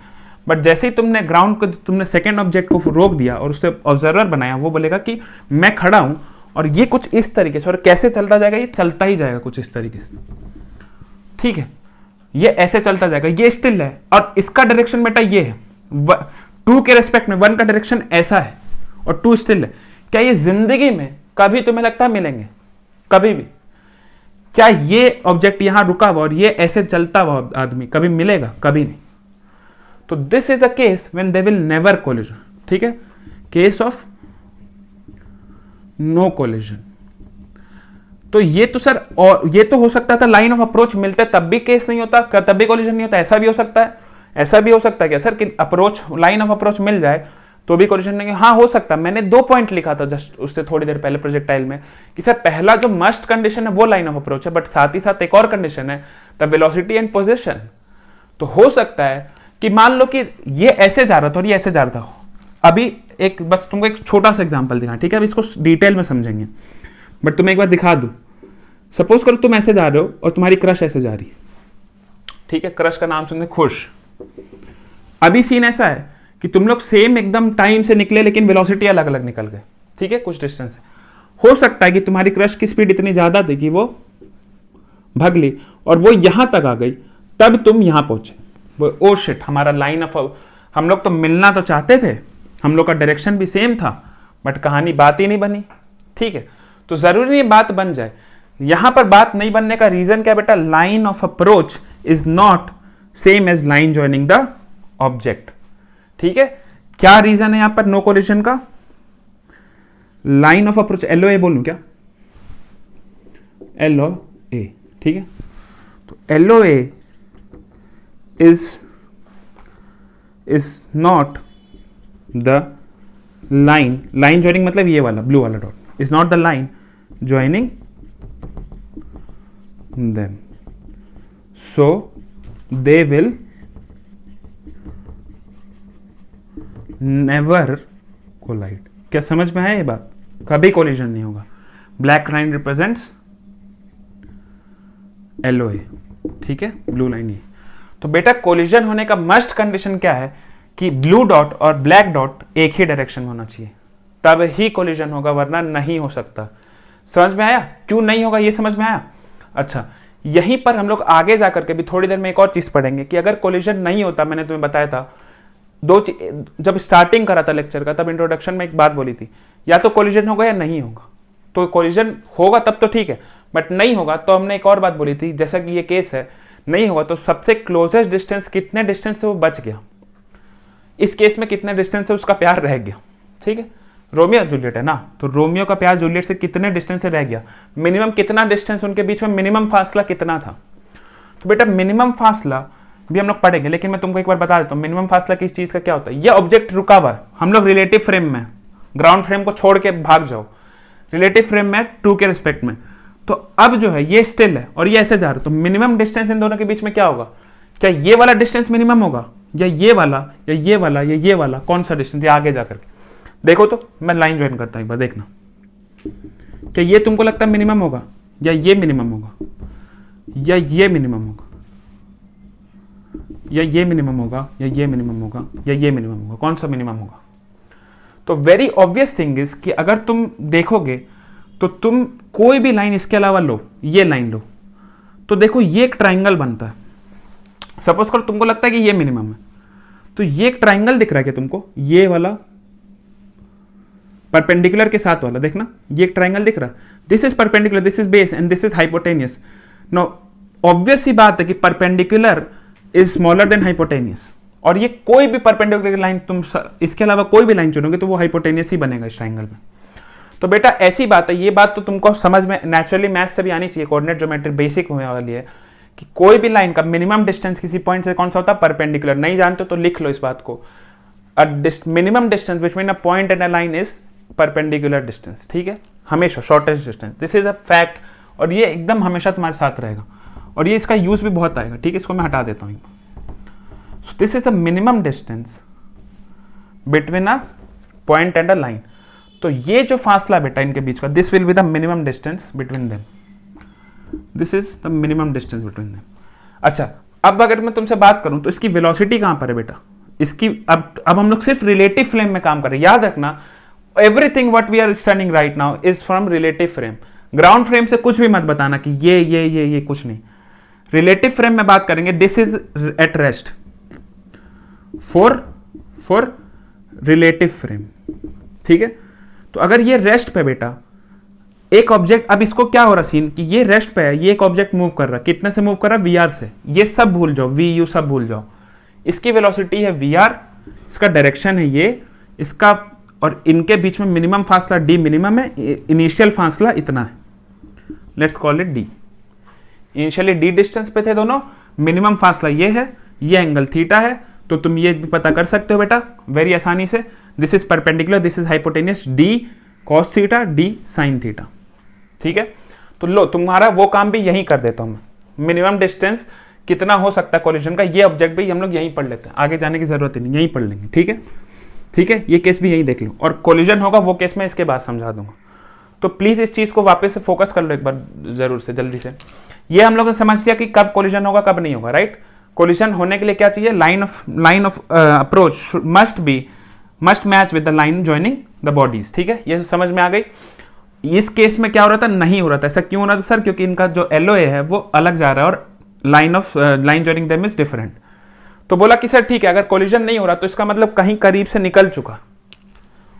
S1: बट जैसे ही तुमने ग्राउंड को, तुमने सेकंड ऑब्जेक्ट को रोक दिया और उससे ऑब्जर्वर बनाया, वो बोलेगा कि मैं खड़ा हूं और ये कुछ इस तरीके से, और कैसे चलता जाएगा, ये चलता ही जाएगा कुछ इस तरीके से, ठीक है, ये ऐसे चलता जाएगा, ये स्टिल है और इसका डायरेक्शन बेटा ये है, 2 के रेस्पेक्ट में 1 का डायरेक्शन ऐसा है और 2 स्टिल है। क्या ये जिंदगी में कभी तुम्हें लगता है मिलेंगे, कभी भी, क्या ये ऑब्जेक्ट यहां रुका हुआ और ये ऐसे चलता हुआ आदमी कभी मिलेगा? कभी नहीं। तो this is a case when they will never collision, ठीक है, केस ऑफ नो कोलिजन। तो ये तो सर, और ये तो हो सकता था लाइन ऑफ अप्रोच मिलते तब भी केस नहीं होता, तब भी कोलिजन नहीं होता, ऐसा भी हो सकता है। ऐसा भी हो सकता है क्या सर कि अप्रोच, लाइन ऑफ अप्रोच मिल जाए तो भी कोलिजन नहीं? हाँ हो सकता है। मैंने 2 पॉइंट लिखा था जस्ट उससे थोड़ी देर पहले प्रोजेक्टाइल में कि सर पहला जो मस्ट कंडीशन है वो लाइन ऑफ अप्रोच है, बट साथ ही साथ एक और कंडीशन है, द वेलोसिटी एंड पोजीशन। तो हो सकता है कि मान लो कि ये ऐसे जा रहा था और ये ऐसे जा रहा था। अभी एक बस तुमको एक छोटा सा एग्जांपल दिखा, ठीक है, अब इसको डिटेल में समझेंगे, बट तुम्हें एक बार दिखा दूं। सपोज करो तुम ऐसे जा रहे हो और तुम्हारी क्रश ऐसे जा रही, ठीक है, क्रश का नाम सुनते खुश। अभी सीन ऐसा है कि तुम लोग सेम एकदम टाइम से निकले लेकिन वेलोसिटी अलग अलग निकल गए, ठीक है, कुछ डिस्टेंस है। हो सकता है कि तुम्हारी क्रश की स्पीड इतनी ज्यादा थी कि वो भाग ली और वो यहां तक आ गई, तब तुम यहां पहुंचे। ओ शिट, हमारा लाइन ऑफ, हम लोग तो मिलना तो चाहते थे, हम लोग का डायरेक्शन भी सेम था, बट कहानी बात ही नहीं बनी, ठीक है। तो जरूरी नहीं बात बन जाए। यहां पर बात नहीं बनने का रीजन क्या बेटा? Line of approach is not same as line joining the object, ठीक है। क्या रीजन है यहां पर नो कोलिजन का? लाइन ऑफ अप्रोच, LOA बोलूं क्या? LOA, ठीक है। तो LOA is not the line joining, मतलब ये वाला ब्लू वाला dot, is not the line joining them, so they will never collide। क्या समझ में आया ये बात? कभी कोलिजन नहीं होगा। ब्लैक लाइन रिप्रेजेंट्स LOA, ठीक है, ब्लू लाइन ये। तो बेटा कोलिजन होने का मस्ट कंडीशन क्या है कि ब्लू डॉट और ब्लैक डॉट एक ही डायरेक्शन में होना चाहिए, तब ही कोलिजन होगा, वरना नहीं हो सकता। समझ में आया? क्यों नहीं होगा ये समझ में आया? अच्छा, यहीं पर हम लोग आगे जाकर के भी थोड़ी देर में एक और चीज पढ़ेंगे कि अगर कोलिजन नहीं होता, मैंने तुम्हें बताया था जब स्टार्टिंग करा था लेक्चर का, तब इंट्रोडक्शन में एक बात बोली थी, या तो कोलिजन होगा या नहीं होगा। तो कोलिजन होगा तब तो ठीक है, बट नहीं होगा तो हमने एक और बात बोली थी, जैसा कि ये केस है, नहीं होगा तो सबसे क्लोजेस्ट डिस्टेंस कितने डिस्टेंस से वो बच गया, इस केस में कितने डिस्टेंस से उसका प्यार रह गया, ठीक है। रोमियो जूलियट है ना, तो रोमियो का प्यार जूलियट से कितने डिस्टेंस से रह गया, मिनिमम कितना डिस्टेंस उनके बीच में, मिनिमम फासला कितना था। तो बेटा मिनिमम फासला भी हम लोग पढ़ेंगे, लेकिन मैं तुमको एक बार बता देता हूँ मिनिमम फासला किस चीज का क्या होता है। ये ऑब्जेक्ट रुका हुआ है, हम लोग रिलेटिव फ्रेम में, ग्राउंड फ्रेम को छोड़ के भाग जाओ, रिलेटिव फ्रेम में 2 के रिस्पेक्ट में। तो अब जो है ये स्टिल है और ये ऐसे जा रहा है, तो मिनिमम डिस्टेंस इन दोनों के बीच में क्या होगा? क्या ये वाला डिस्टेंस मिनिमम होगा, या ये वाला, या ये वाला, या ये वाला? कौन सा डिस्टेंस? ये आगे जाकर के देखो। तो मैं लाइन ज्वाइन करता हूं, एक बार देखना, क्या ये तुमको लगता है मिनिमम होगा, या ये मिनिमम होगा, या ये मिनिमम होगा, या ये मिनिमम होगा, या ये मिनिमम होगा, या ये मिनिमम होगा? कौन सा मिनिमम होगा? तो वेरी ऑब्वियस थिंग इज कि अगर तुम देखोगे तो तुम कोई भी लाइन इसके अलावा लो, ये लाइन लो, तो देखो ये एक ट्राइंगल बनता है। सपोज करो तुमको लगता है कि ये मिनिमम है, तो ये एक ट्राइंगल दिख रहा है क्या तुमको? ये वाला परपेंडिकुलर के साथ वाला, देखना ये एक ट्राइंगल दिख रहा है, this is perpendicular, this is base and this is hypotenuse. No obvious ही बात है कि perpendicular is smaller than hypotenuse, और ये कोई भी परपेंडिकुलर लाइन तुम इसके अलावा कोई भी लाइन चुनोगे तो वो हाइपोटेनियस ही बनेगा इस ट्राइंगल में। तो बेटा ऐसी बात है, ये बात तो तुमको समझ में नेचुरली मैथ से भी आनी चाहिए, कोऑर्डिनेट ज्योमेट्री बेसिक होने वाली है कि कोई भी लाइन का मिनिमम डिस्टेंस किसी पॉइंट से कौन सा होता है? परपेंडिकुलर। नहीं जानते तो लिख लो इस बात को, minimum distance between a point and a line is perpendicular distance, ठीक है, हमेशा shortest distance, this is a fact, और ये एकदम हमेशा तुम्हारे साथ रहेगा, और ये इसका यूज भी बहुत आएगा, ठीक है। इसको मैं हटा देता हूँ। सो this is a minimum distance between a point and a line. तो ये जो फासला बेटा इनके बीच का, this will be the minimum distance between them, this is the minimum distance between them. अच्छा, अब अगर मैं तुमसे बात करूं तो इसकी वेलोसिटी कहां पर है बेटा? इसकी अब हम लोग सिर्फ रिलेटिव फ्रेम में काम कर रहे हैं, याद रखना everything what we are studying right now is from relative frame. Ground frame से कुछ भी मत बताना कि ये कुछ नहीं, रिलेटिव फ्रेम में बात करेंगे। This is at rest for relative frame, ठीक है। तो अगर ये रेस्ट पे बेटा एक ऑब्जेक्ट, अब इसको क्या हो रहा सीन कि ये रेस्ट पे है, ये एक ऑब्जेक्ट मूव कर रहा है, कितने से मूव कर रहा है, वीआर से, ये सब भूल जाओ, वी यू सब भूल जाओ, इसकी वेलोसिटी है वीआर, इसका डायरेक्शन है ये, इसका और इनके बीच में मिनिमम फासला डी मिनिमम है, इनिशियल फासला इतना है, let's call it D. Initially D distance पे थे दोनों, मिनिमम फासला ये है, ये एंगल थीटा है, तो तुम ये भी पता कर सकते हो बेटा वेरी आसानी से, this is perpendicular, this is hypotenuse, D cos theta, D sine theta, ठीक है। तो लो तुम्हारा वो काम भी यही कर देता हूं मैं, मिनिमम डिस्टेंस कितना हो सकता है कोलिजन का, ये ऑब्जेक्ट भी हम लोग यहीं पढ़ लेते हैं, आगे जाने की जरूरत ही नहीं, यहीं पढ़ लेंगे, ठीक है, ठीक है, ये केस भी यहीं देख लो, और कोलिजन होगा वो केस मैं इसके बाद समझा दूंगा। तो प्लीज इस चीज को वापस से फोकस कर लो एक बार जरूर से, जल्दी से। ये हम लोग ने समझ लिया कि कब कोलिजन होगा कब नहीं होगा, राइट। कोलिजन होने के लिए क्या चाहिए, line of approach must match with the line joining the bodies, ठीक है, ये समझ में आ गई। इस केस में क्या हो रहा था, नहीं हो रहा था, ऐसा क्यों हो रहा था सर, क्योंकि इनका जो एलओए है वो अलग जा रहा है और line joining them is different. तो बोला कि सर ठीक है, अगर कोलिजन नहीं हो रहा तो इसका मतलब कहीं करीब से निकल चुका,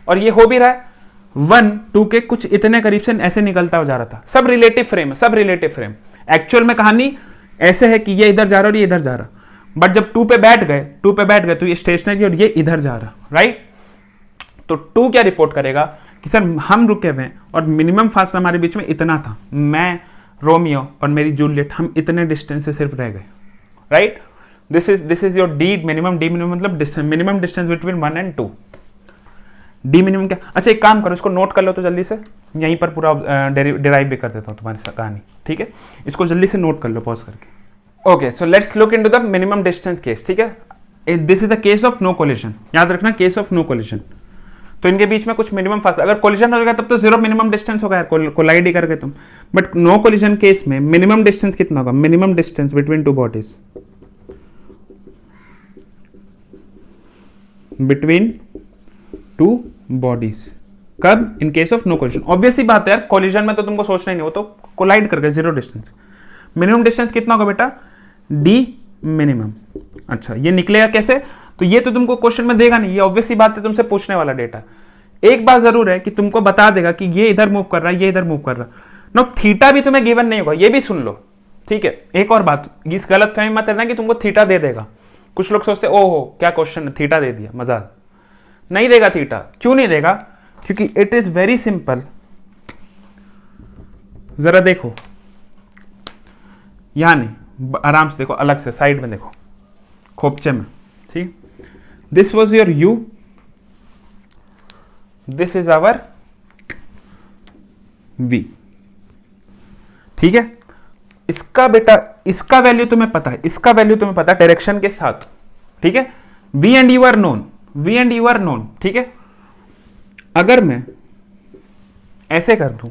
S1: और ये हो भी रहा है, 1 2 के कुछ इतने करीब से ऐसे निकलता जा रहा था, सब रिलेटिव फ्रेम है, सब रिलेटिव फ्रेम। एक्चुअल में कहानी ऐसे है कि ये इधर जा रहा और ये इधर जा रहा, बट जब 2 पे बैठ गए तो ये स्टेशनरी और ये इधर जा रहा, राइट। तो 2 क्या रिपोर्ट करेगा कि सर हम रुके हुए हैं और मिनिमम फासला हमारे बीच में इतना था, मैं रोमियो और मेरी जूलियट हम इतने डिस्टेंस से सिर्फ रह गए, right. This is your D minimum मतलब minimum distance between 1 and 2। D minimum क्या, अच्छा एक काम करो, इसको नोट कर लो तो जल्दी से, यहीं पर पूरा डिराइव भी कर देता हूँ तुम्हारी कहानी, ठीक है, इसको जल्दी से नोट कर लो पॉज करके। Okay, so let's look into the minimum distance case, ठीक है। This is the case of no collision, याद रखना, केस ऑफ नो कोलिजन। तो इनके बीच में कुछ मिनिमम फासला, अगर कोलिजन हो गया तब तो 0 मिनिमम डिस्टेंस होगा, कोलाइड ही करके तुम, बट नो कोलिजन केस में मिनिमम डिस्टेंस कितना होगा, minimum distance between two bodies, between two bodies, कब, in case of no collision. Obvious ही बात है यार, कोलिजन में तो तुमको सोचना ही नहीं, वो तो कोलाइड कर गए, 0 डिस्टेंस। मिनिमम डिस्टेंस कितना होगा बेटा, डी मिनिमम। अच्छा ये निकलेगा कैसे, तो ये तो तुमको क्वेश्चन में देगा नहीं, ये ऑब्वियस ही बात है, तुमसे पूछने वाला डेटा। एक बात जरूर है कि तुमको बता देगा कि ये इधर मूव कर रहा है, ये इधर मूव कर रहा है ना, थीटा भी तुम्हें गिवन नहीं होगा, ये भी सुन लो, ठीक है। एक और बात, इस गलत फहमी मत करना कि तुमको थीटा दे देगा, कुछ लोग सोचते ओहो क्या क्वेश्चन है, थीटा दे दिया, मजाक, नहीं देगा थीटा। क्यों नहीं देगा, क्योंकि इट इज वेरी सिंपल, जरा देखो, यहां नहीं, आराम से देखो, अलग से साइड में देखो, खोपचे में, ठीक। This was your u, this is our v, ठीक है। इसका बेटा, इसका वैल्यू तुम्हें पता है, इसका वैल्यू तुम्हें पता है डायरेक्शन के साथ, ठीक है। V and u are known, v and u are known, ठीक है। अगर मैं ऐसे कर दूं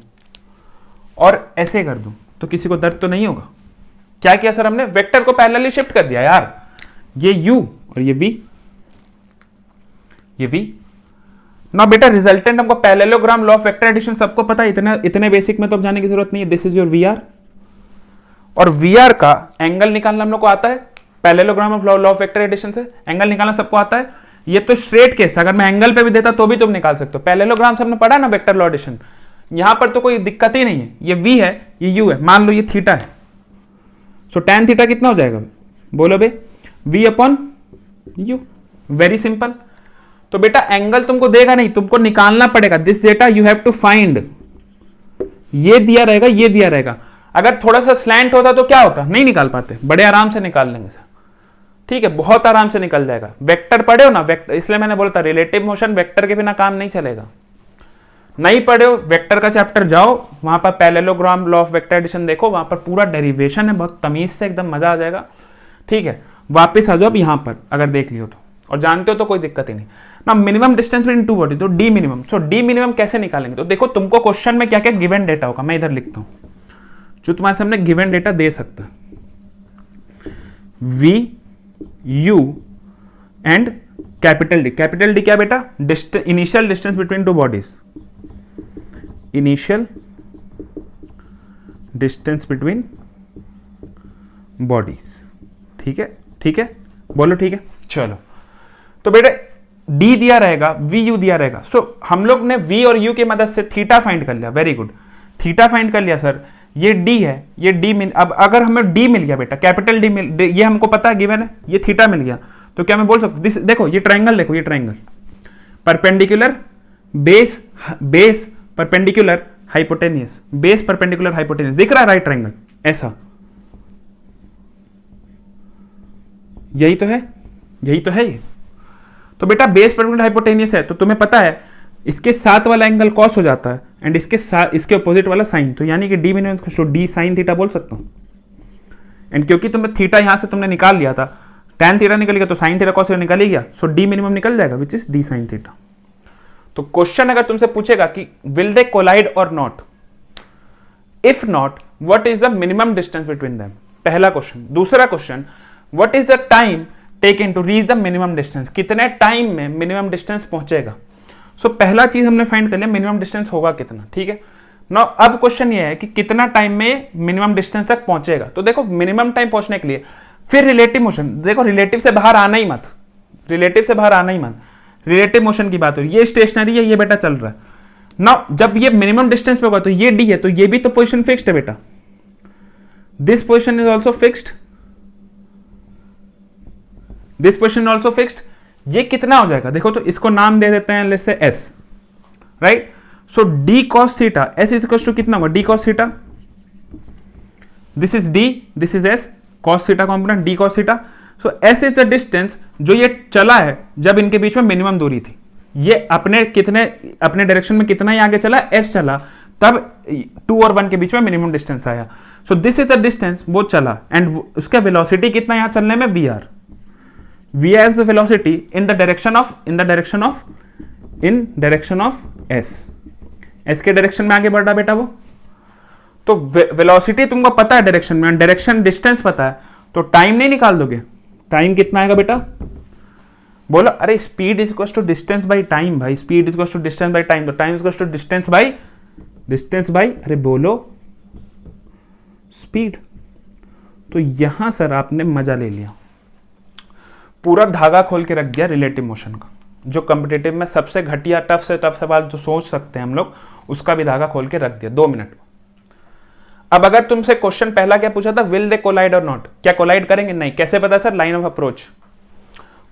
S1: और ऐसे कर दूं तो किसी को दर्द तो नहीं होगा। क्या किया सर हमने, वेक्टर को पैरेलली शिफ्ट कर दिया यार, ये u और ये v, ये v ना बेटा। रिजल्टेंट हमको parallelogram, law of vector addition सबको पता है, इतने बेसिक में तो अब जाने की जरूरत नहीं है। This is your v r, और वी आर का एंगल निकालना हम लोग को आता है, parallelogram of law of vector addition से एंगल निकालना सबको आता है। ये तो स्ट्रेट केस, अगर मैं एंगल पे भी देता तो भी तुम निकाल सकते हो, पैरेललोग्राम से हमने पढ़ा ना वेक्टर लॉ एडिशन, यहां पर तो कोई दिक्कत ही नहीं है। ये v है, ये u है, मान लो ये थीटा है, सो tan थीटा कितना हो जाएगा, बोलो बे, v upon u, very simple. तो बेटा एंगल तुमको देगा नहीं, तुमको निकालना पड़ेगा, this data you have to find. ये दिया रहेगा, ये दिया रहेगा, अगर थोड़ा सा स्लैंट होता तो क्या होता, नहीं निकाल पाते, बड़े आराम से निकाल लेंगे सर, ठीक है, बहुत आराम से निकल जाएगा। वेक्टर पढ़े हो ना, वेक्टर, इसलिए मैंने बोला था रिलेटिव मोशन वेक्टर के बिना काम नहीं चलेगा। नहीं पढ़े हो वेक्टर का चैप्टर जाओ, वहां पर parallelogram, law of vector addition देखो, वहां पर पूरा डेरिवेशन है, बहुत तमीज से, एकदम मजा आ जाएगा, ठीक है। वापिस आ जाओ अब यहां पर, अगर देख लियो तो, और जानते हो तो कोई दिक्कत ही नहीं ना। Minimum distance between to body, तो डी मिनिमम, सो डी मिनिमम कैसे निकालेंगे, तो देखो तुमको क्वेश्चन में क्या क्या गिवन डेटा होगा, मैं इधर लिखता हूं जो तुम्हारे सामने गिवन डेटा दे सकता है, v u and capital D. Capital D क्या बेटा, initial distance between two bodies, initial distance between bodies, ठीक है, ठीक है, बोलो ठीक है, चलो। तो बेटा डी दिया रहेगा, वी यू दिया रहेगा, सो हम लोग ने वी और यू की मदद से थीटा फाइंड कर लिया, वेरी गुड। थीटा फाइंड कर लिया सर, ये डी है, ये डी मिल, अब अगर हमें डी मिल गया बेटा, कैपिटल डी मिल, ये हमको पता है गिवन है, ये थीटा मिल गया, तो क्या मैं बोल सकता हूँ, देखो ये ट्राइंगल, देखो ये triangle, perpendicular base, base perpendicular hypotenuse, base perpendicular hypotenuse, दिख रहा है राइट ट्राइंगल ऐसा, यही तो है, यही तो है ये। तो बेटा बेस परपेंडिकुलर हाइपोटेनियस है, तो तुम्हें पता है इसके साथ वाला एंगल कॉस हो जाता है एंड इसके साथ इसके अपोजिट वाला साइन, तो यानी कि डी मिनिमम को डी साइन थीटा बोल सकता हूं। एंड क्योंकि तुम्हें थीटा यहां से तुमने निकाल लिया था, tan थीटा निकल गया तो साइन थीटा कॉस थीटा निकल ही गया, सो डी मिनिमम निकल जाएगा which is D sine theta. तो क्वेश्चन अगर तुमसे पूछेगा कि विल दे कोलाइड और not, if not what is the minimum distance between them, पहला क्वेश्चन। दूसरा question, what is the time taken to reach the minimum distance, कितने time में मिनिमम डिस्टेंस पहुंचेगा। सो पहला चीज हमने फाइंड कर लिया मिनिमम डिस्टेंस होगा कितना, ठीक है। नाउ अब क्वेश्चन ये है कि कितना टाइम में मिनिमम डिस्टेंस तक पहुंचेगा। तो देखो मिनिमम टाइम पहुंचने के लिए फिर रिलेटिव मोशन, देखो रिलेटिव से बाहर आना ही मत, रिलेटिव से बाहर आना ही मत, रिलेटिव मोशन की बात हो रही है, ये स्टेशनरी है, ये बेटा चल रहा है। नाउ जब ये मिनिमम डिस्टेंस पे होगा तो ये डी है, तो ये भी तो पोजीशन फिक्स्ड है बेटा, this position is also fixed, this position also fixed. ये कितना हो जाएगा देखो, तो इसको नाम दे देते हैं let's say S, right. So D cos theta, S is equal to कितना होगा, D cos theta, this is D, this is S, cos theta component D cos theta. So S is the distance जो ये चला है जब इनके बीच में minimum दूरी थी, ये अपने कितने, अपने डायरेक्शन में कितना ही आगे चला, एस चला, तब 2 और 1 के बीच में मिनिमम डिस्टेंस आया। So this is the distance वो चला एंड उसका वेलोसिटी कितना यहां चलने में, v r, V as the velocity in the direction of S, S के डायरेक्शन में आगे बढ़ रहा बेटा वो। तो वेलोसिटी तुमको पता है डायरेक्शन में, डायरेक्शन डिस्टेंस पता है, तो टाइम नहीं निकाल दोगे, टाइम कितना आएगा बेटा, बोलो। अरे speed is equal to distance by time भाई, speed is equal to distance by time, तो time is equal to distance by, अरे बोलो स्पीड। तो यहां सर आपने मजा ले लिया, पूरा धागा खोल के रख दिया रिलेटिव मोशन का, जो कॉम्पिटिटिव में सबसे घटिया टफ से टफ सवाल जो सोच सकते हैं हम लोग, उसका भी धागा खोल के रख दिया 2 मिनट में। अब अगर तुमसे क्वेश्चन पहला क्या पूछा था, विल दे कोलाइड और नॉट, क्या कोलाइड करेंगे, नहीं, कैसे पता sir, line of approach,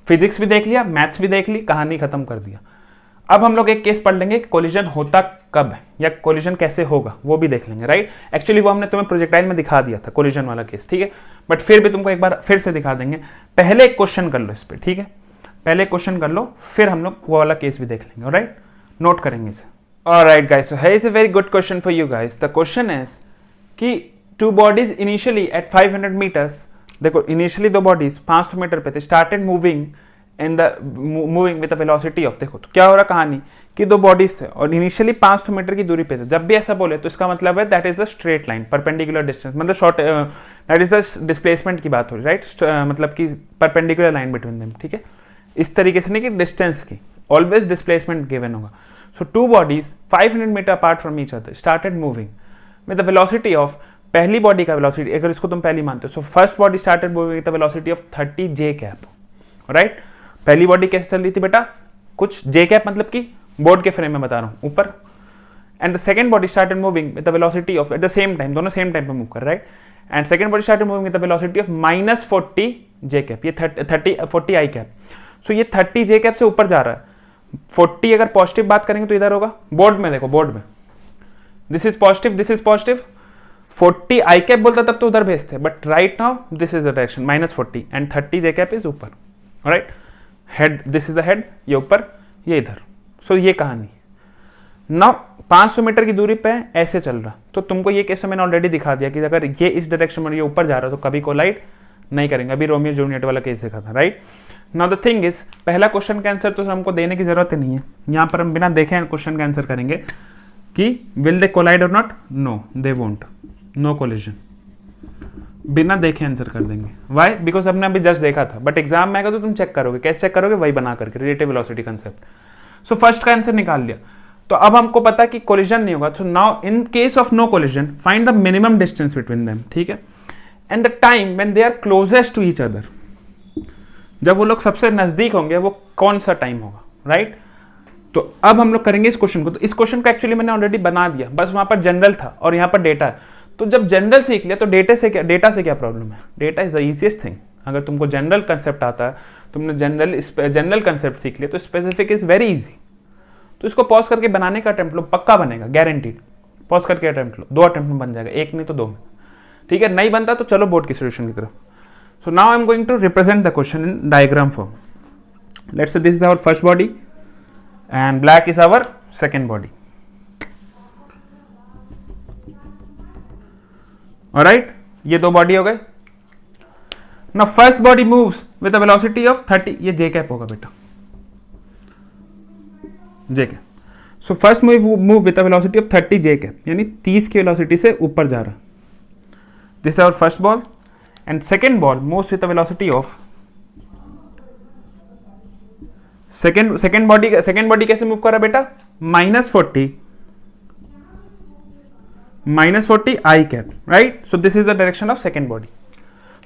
S1: physics भी देख लिया, मैथ्स भी देख ली, कहानी खत्म कर दिया। अब हम लोग एक केस पढ़ लेंगे, कोलिजन होता कब है या कोलिजन कैसे होगा, वो भी देख लेंगे, राइट। एक्चुअली वो हमने तुम्हें प्रोजेक्टाइल में दिखा दिया था कोलिजन वाला केस, ठीक है, बट फिर भी तुमको एक बार फिर से दिखा देंगे। पहले एक क्वेश्चन कर लो इस पे, ठीक है, पहले क्वेश्चन कर लो, फिर हम लोग वो वाला केस भी देख लेंगे, ऑलराइट, नोट करेंगे इसे। Alright guys, so here is a very good question for you guys. The question is कि 2 बॉडीज इनिशियली एट 500 मीटर्स, देखो इनिशियली 2 बॉडीज 500 मीटर पे थे, started moving in the moving with the velocity of, देखो तो क्या हो रहा कहानी कि 2 बॉडीज थे और इनिशियली 500 मीटर की दूरी पे थे। जब भी ऐसा बोले तो इसका मतलब है that is the straight line, perpendicular distance, मतलब short, that is the displacement की बात हो रही, राइट, मतलब कि परपेंडिकुलर लाइन बिटवीन देम, ठीक है, इस तरीके से नहीं कि डिस्टेंस की, ऑलवेज डिस्प्लेसमेंट गिवन होगा। So 2 bodies 500 metre apart from each other started moving with the velocity of, पहली बॉडी का वेलोसिटी अगर इसको तुम पहली मानते हो, so first body started moving with the velocity of 30 J cap, right. पहली बॉडी कैसे चल रही थी बेटा, कुछ जे कैप मतलब कि बोर्ड के फ्रेम में बता रहा हूं ऊपर, and the second body started moving with the velocity of, at the same time, दोनों सेम टाइम पे मूव कर, right, and second body started moving with the velocity of -40 J cap, ये 40 आई कैप। सो ये 30 जे कैप से ऊपर जा रहा है, 40 अगर पॉजिटिव बात करेंगे तो इधर होगा, बोर्ड में देखो, बोर्ड में this is positive, this is positive, 40 I cap बोलता तब तो उधर भेजते, but right now this is the direction -40 and 30 J cap is ऊपर, right, head, this is the head, ये ऊपर ये इधर। सो ये कहानी नाउ 500 मीटर की दूरी पे ऐसे चल रहा, तो तुमको ये केस मैंने ऑलरेडी दिखा दिया कि अगर ये इस डायरेक्शन में ये ऊपर जा रहा है तो कभी कोलाइड नहीं करेंगे, अभी रोमियो जूलियट वाला केस देखा था, right. Now the thing is, पहला क्वेश्चन का आंसर तो हमको देने की जरूरत नहीं है, यहाँ पर हम बिना देखे क्वेश्चन का आंसर करेंगे कि विल दे कोलाइड और not, no they won't, no collision, बिना देखे आंसर कर देंगे। वाई, बिकॉज हमने अभी जस्ट देखा था, बट एग्जाम में आएगा तो तुम चेक करोगे, कैसे चेक करोगे, वही बना करके, relative velocity concept. So first का आंसर निकाल लिया, तो अब हमको पता है कि कोलिजन नहीं होगा। So now in case of no collision find the minimum distance between them, ठीक है, and the time when they are closest to each other, जब वो लोग सबसे नजदीक होंगे वो कौन सा टाइम होगा, राइट। तो अब हम लोग करेंगे इस क्वेश्चन को। तो इस क्वेश्चन को एक्चुअली मैंने ऑलरेडी बना दिया, बस वहां पर जनरल था और यहाँ पर डेटा है। तो जब जनरल सीख लिया तो डेटा से क्या प्रॉब्लम है? Data is the easiest thing. अगर तुमको जनरल कंसेप्ट आता है, तुमने जनरल कंसेप्ट सीख लिया, तो स्पेसिफिक इज वेरी इजी। तो इसको पॉज करके बनाने का अटेम्प्ट लो, पक्का बनेगा, गारंटीड। पॉज करके अटेम्प्ट लो, 2 अटेम्प्ट में बन जाएगा, 1 नहीं तो 2 में, ठीक है। नहीं बनता तो चलो बोर्ड की सोल्यूशन की तरफ। So now I am going to represent the question in diagram form. Let's say this is our first body and black is our second body. Alright, ये 2 बॉडी हो गए। Now first body moves with a velocity of 30, ये j cap होगा बेटा, j cap. So first move with a velocity of 30 j cap, यानी 30 की velocity से ऊपर जा रहा। This is our first ball and second ball moves with a velocity of second body कैसे मूव कर रहा है बेटा? -40 आई cap, right. So this is the direction of second body.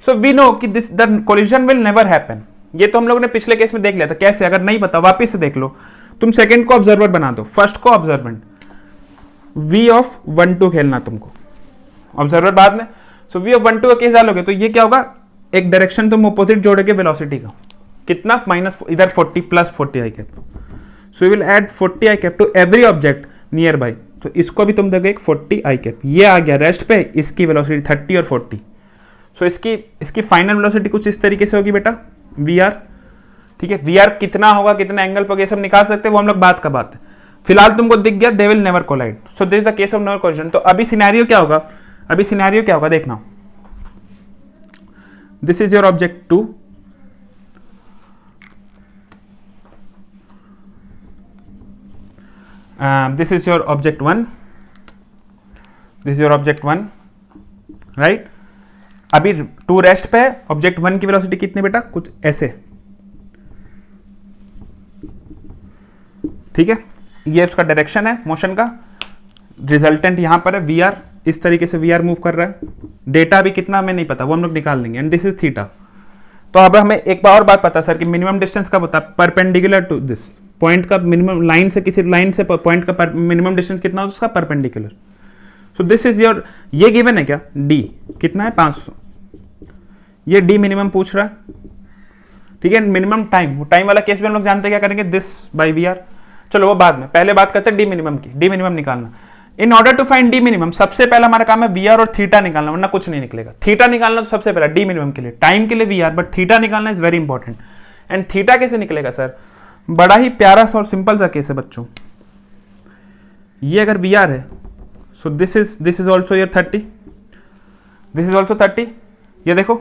S1: So we know कि this the collision will never happen. ये तो हम लोगों ने पिछले केस में देख लिया था। कैसे? अगर नहीं पता वापिस से देख लो। तुम सेकेंड को ऑब्जर्वर बना दो, फर्स्ट को ऑब्जर्वेंट, v ऑफ 1 2 खेलना तुमको, ऑब्जर्वर बाद में। सो v ऑफ 1 2 का केस डालोगे तो ये क्या होगा? एक डायरेक्शन तुम अपोजिट जोड़ोगे वेलोसिटी का, कितना? माइनस इधर 40 plus 40 I cap. So you will add 40 I cap to every object nearby. तो इसको भी तुम दोगे एक 40 आई कैप। ये आ गया रेस्ट पे, इसकी वेलोसिटी 30 और 40। सो इसकी फाइनल वेलोसिटी कुछ इस तरीके से होगी बेटा, वी आर, ठीक है। वी आर कितना होगा, कितना एंगल पर, ये सब निकाल सकते हैं, वो हम लोग बात का बात है। फिलहाल तुमको दिख गया they will never collide. So this is the case of never collision. तो अभी सिनेरियो क्या होगा? देखना, this is your object 2, this is your object 1, right। अभी 2 रेस्ट पे है, ऑब्जेक्ट 1 की वेलोसिटी कितनी बेटा? कुछ ऐसे, ठीक है। ये उसका डायरेक्शन है मोशन का, रिजल्टेंट यहां पर है वी आर, इस तरीके से वी आर मूव कर रहा है। डेटा भी कितना हमें नहीं पता, वो हम लोग निकाल लेंगे। And this is theta. तो अब हमें एक बार और बात पता सर कि मिनिमम डिस्टेंस कब होता है? परपेंडिकुलर टू दिस पॉइंट का मिनिमम, लाइन से किसी लाइन से पॉइंट का मिनिमम डिस्टेंस कितना होता है उसका? Perpendicular. So this is your, ये गिवन है क्या? डी कितना है? 500। ये डी मिनिमम पूछ रहा है, ठीक है। मिनिमम टाइम, वो टाइम वाला केस भी हम लोग जानते हैं, क्या करेंगे? This by v r. चलो वो बाद में, पहले बात करते हैं डी मिनिमम की। डी मिनिमम निकालना, in order to find D minimum सबसे पहला हमारा काम है वी आर और थीटा निकालना, वरना कुछ नहीं निकलेगा। थीटा निकालना तो सबसे पहला डी मिनिमम के लिए, टाइम के लिए वी आर, बट थीटा निकालना is very important. And theta कैसे निकलेगा सर? बड़ा ही प्यारा सा और सिंपल सा केस है बच्चों। ये अगर वी आर है, so this is also your 30, this is also 30। ये देखो,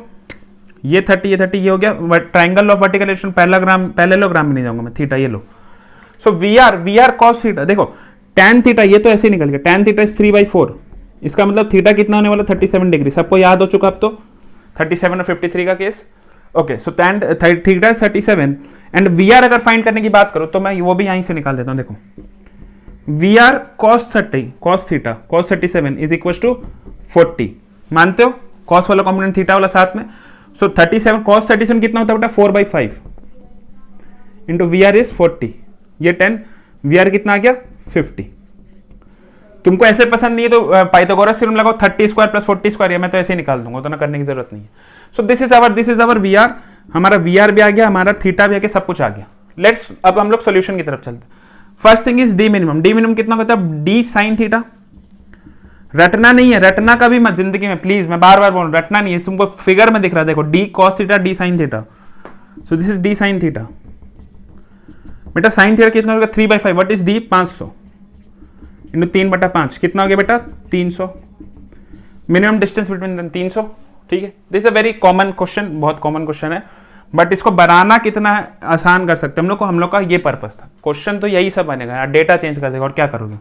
S1: ये 30, ये 30, ये हो गया triangle of vertical equation, parallelogram में नहीं जाऊंगा मैं। थीटा ये लो। So we are cos theta, देखो tan थीटा, ये तो ऐसे ही निकल गया, tan थीटा इज 3/4। इसका मतलब थीटा कितना होने वाला? 37 डिग्री। सबको याद हो चुका अब तो, 37 और 53 का केस। Okay, so tan theta is 37 and v r अगर फाइंड करने की बात करो तो मैं वो भी यहीं से निकाल देता हूं। देखो v r cos 37 is equal to 40। मानते हो? cos वाला कॉम्पोनेंट थीटा वाला साथ में। सो 37 cos 37 कितना होता है बेटा? 4/5 इंटू वी आर इज 40, ये 10, वी आर कितना आ गया? 50। तुमको ऐसे पसंद नहीं है तो पाइथागोरस थ्योरम लगाओ, 30 स्क्वायर प्लस 40 स्क्वायर, मैं तो ऐसे ही निकाल दूंगा, तो ना करने की जरूरत नहीं है। So this is our v r, हमारा वी आर भी आ गया, हमारा थीटा भी आ गया, सब कुछ आ गया। लेट्स अब हम लोग सोल्यूशन की तरफ चलते हैं। First thing is D minimum. D minimum कितना होता है? D sine theta. रटना नहीं है, रटना का भी मत जिंदगी में प्लीज, मैं बार बार बोल रहा हूं, रटना नहीं है। तुमको फिगर में दिख रहा है, देखो D cos theta, D sine theta. So this is D sine theta. बेटा साइन थीटा कितना होगा? 3/5। What is D? 500 इंटू 3/5 कितना हो गया बेटा? 300। मिनिमम डिस्टेंस बिटवीन 300, ठीक है। This a very common question, बहुत कॉमन क्वेश्चन है, बट इसको बनाना कितना आसान कर सकते हैं हम लोग का ये पर्पस था। क्वेश्चन तो यही सब बनेगा, डेटा चेंज कर देगा और क्या करोगे?